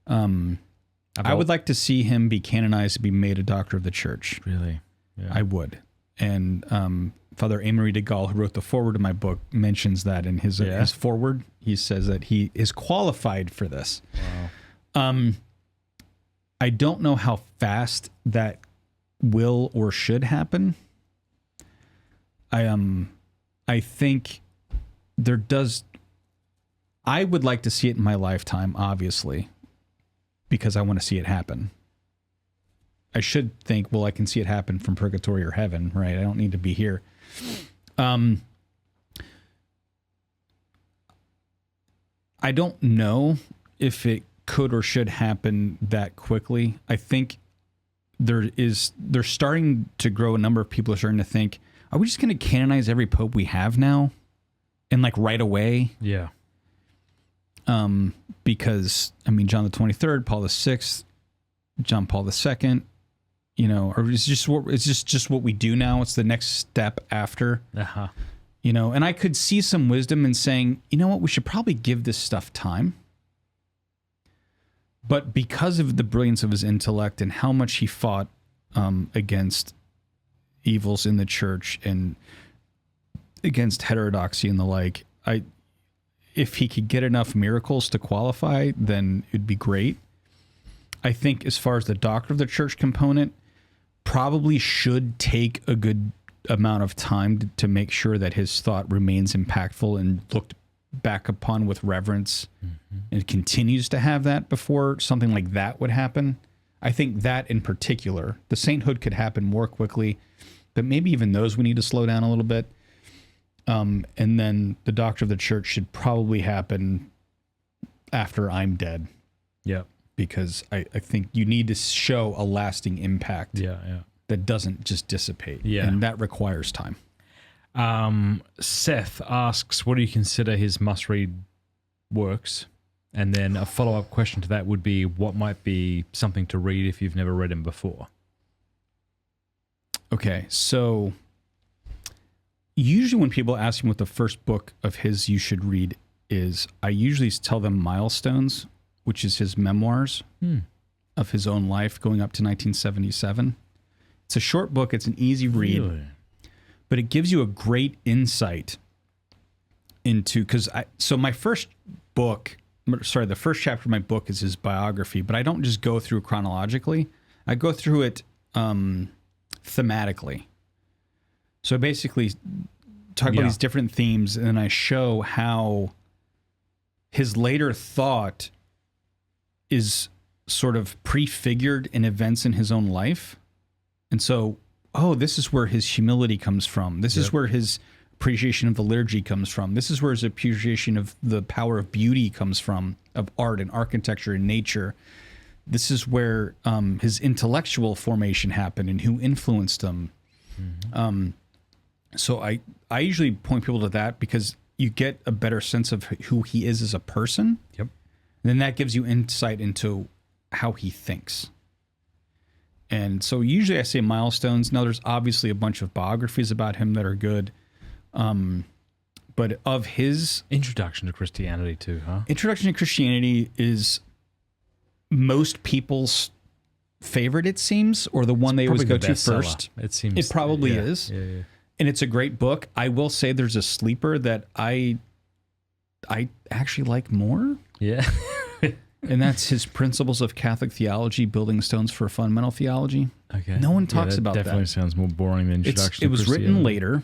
S1: I would like to see him be canonized to be made a doctor of the church.
S2: Really? Yeah.
S1: I would. And Father Henri de Lubac, who wrote the foreword to my book, mentions that in his foreword. He says that he is qualified for this.
S2: Wow.
S1: I don't know how fast that will or should happen. I think there does. I would like to see it in my lifetime, obviously, because I want to see it happen. I should think, well, I can see it happen from purgatory or heaven, right? I don't need to be here. I don't know if it could or should happen that quickly. I think they're starting to grow. A number of people are starting to think, are we just going to canonize every pope we have now? And like right away?
S2: Yeah.
S1: Because, I mean, John the 23rd, Paul the 6th, John Paul II, you know, or it's just what we do now. It's the next step after, you know, and I could see some wisdom in saying, you know what, we should probably give this stuff time. But because of the brilliance of his intellect and how much he fought against evils in the church and against heterodoxy and the like, if he could get enough miracles to qualify, then it'd be great. I think as far as the doctor of the church component, probably should take a good amount of time to make sure that his thought remains impactful and looked back upon with reverence and continues to have that before something like that would happen. I think that in particular, the sainthood could happen more quickly, but maybe even those we need to slow down a little bit. And then the doctor of the church should probably happen after I'm dead.
S2: Yeah.
S1: Because I think you need to show a lasting impact that doesn't just dissipate.
S2: Yeah.
S1: And that requires time.
S2: Seth asks, what do you consider his must-read works? And then a follow-up question to that would be, what might be something to read if you've never read him before?
S1: Okay, so usually when people ask me what the first book of his you should read is, I usually tell them Milestones, which is his memoirs of his own life going up to 1977. It's a short book. It's an easy read.
S2: Really?
S1: But it gives you a great insight into, so my first book, the first chapter of my book is his biography, but I don't just go through chronologically. I go through it thematically. So I basically talk about these different themes, and then I show how his later thought is sort of prefigured in events in his own life. And so, this is where his humility comes from. This is where his appreciation of the liturgy comes from. This is where his appreciation of the power of beauty comes from, of art and architecture and nature. This is where his intellectual formation happened and who influenced him. So I usually point people to that because you get a better sense of who he is as a person.
S2: Yep.
S1: And then that gives you insight into how he thinks. And so usually I say Milestones. Now there's obviously a bunch of biographies about him that are good. But of his...
S2: Introduction to Christianity too, huh?
S1: Introduction to Christianity is most people's favorite, it seems, or the one they always go to first.
S2: It seems.
S1: It probably is.
S2: Yeah.
S1: And it's a great book. I will say there's a sleeper that I actually like more.
S2: Yeah.
S1: And that's his Principles of Catholic Theology, Building Stones for Fundamental Theology.
S2: Okay.
S1: No one talks about that.
S2: Definitely sounds more boring than Introduction.
S1: It was written later,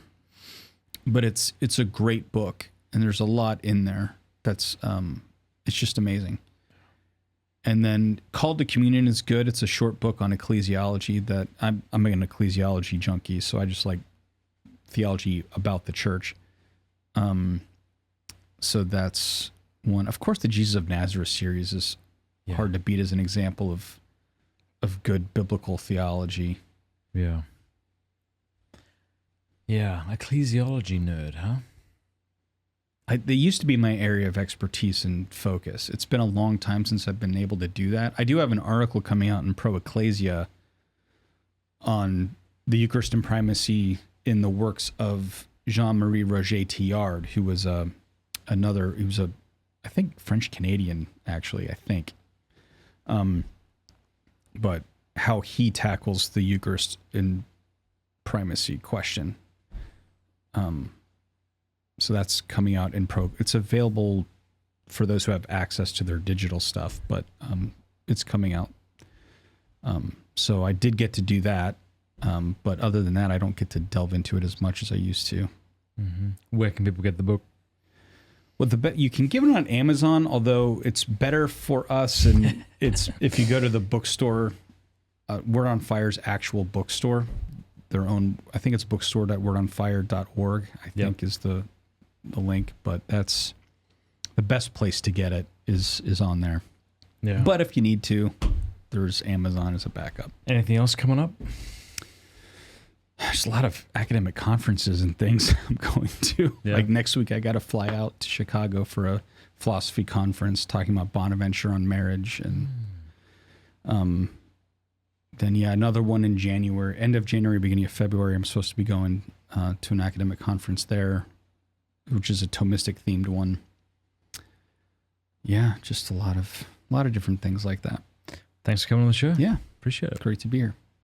S1: but it's a great book, and there's a lot in there that's it's just amazing. And then Called to Communion is good. It's a short book on ecclesiology that I'm an ecclesiology junkie, so I just like theology about the church. So that's one. Of course, the Jesus of Nazareth series is hard to beat as an example of good biblical theology.
S2: Yeah. Yeah, ecclesiology nerd, huh?
S1: They used to be my area of expertise and focus. It's been a long time since I've been able to do that. I do have an article coming out in Pro Ecclesia on the Eucharist and primacy in the works of Jean-Marie Roger Tillard, who was I think French Canadian, actually, I think. But how he tackles the Eucharist and primacy question. So that's coming out in Pro. It's available for those who have access to their digital stuff, but it's coming out. So I did get to do that. But other than that, I don't get to delve into it as much as I used to.
S2: Mm-hmm. Where can people get the book?
S1: Well, you can get it on Amazon, although it's better for us, and it's if you go to the bookstore, Word on Fire's actual bookstore, their own. I think it's bookstore.wordonfire.org. I think is the link, but that's the best place to get it is on there.
S2: Yeah.
S1: But if you need to, there's Amazon as a backup.
S2: Anything else coming up?
S1: There's a lot of academic conferences and things I'm going to.
S2: Yeah.
S1: Like next week, I got to fly out to Chicago for a philosophy conference talking about Bonaventure on marriage. And then, another one in January, end of January, beginning of February. I'm supposed to be going to an academic conference there, which is a Thomistic themed one. Yeah, just a lot of different things like that.
S2: Thanks for coming on the show.
S1: Yeah.
S2: Appreciate it.
S1: Great to be here.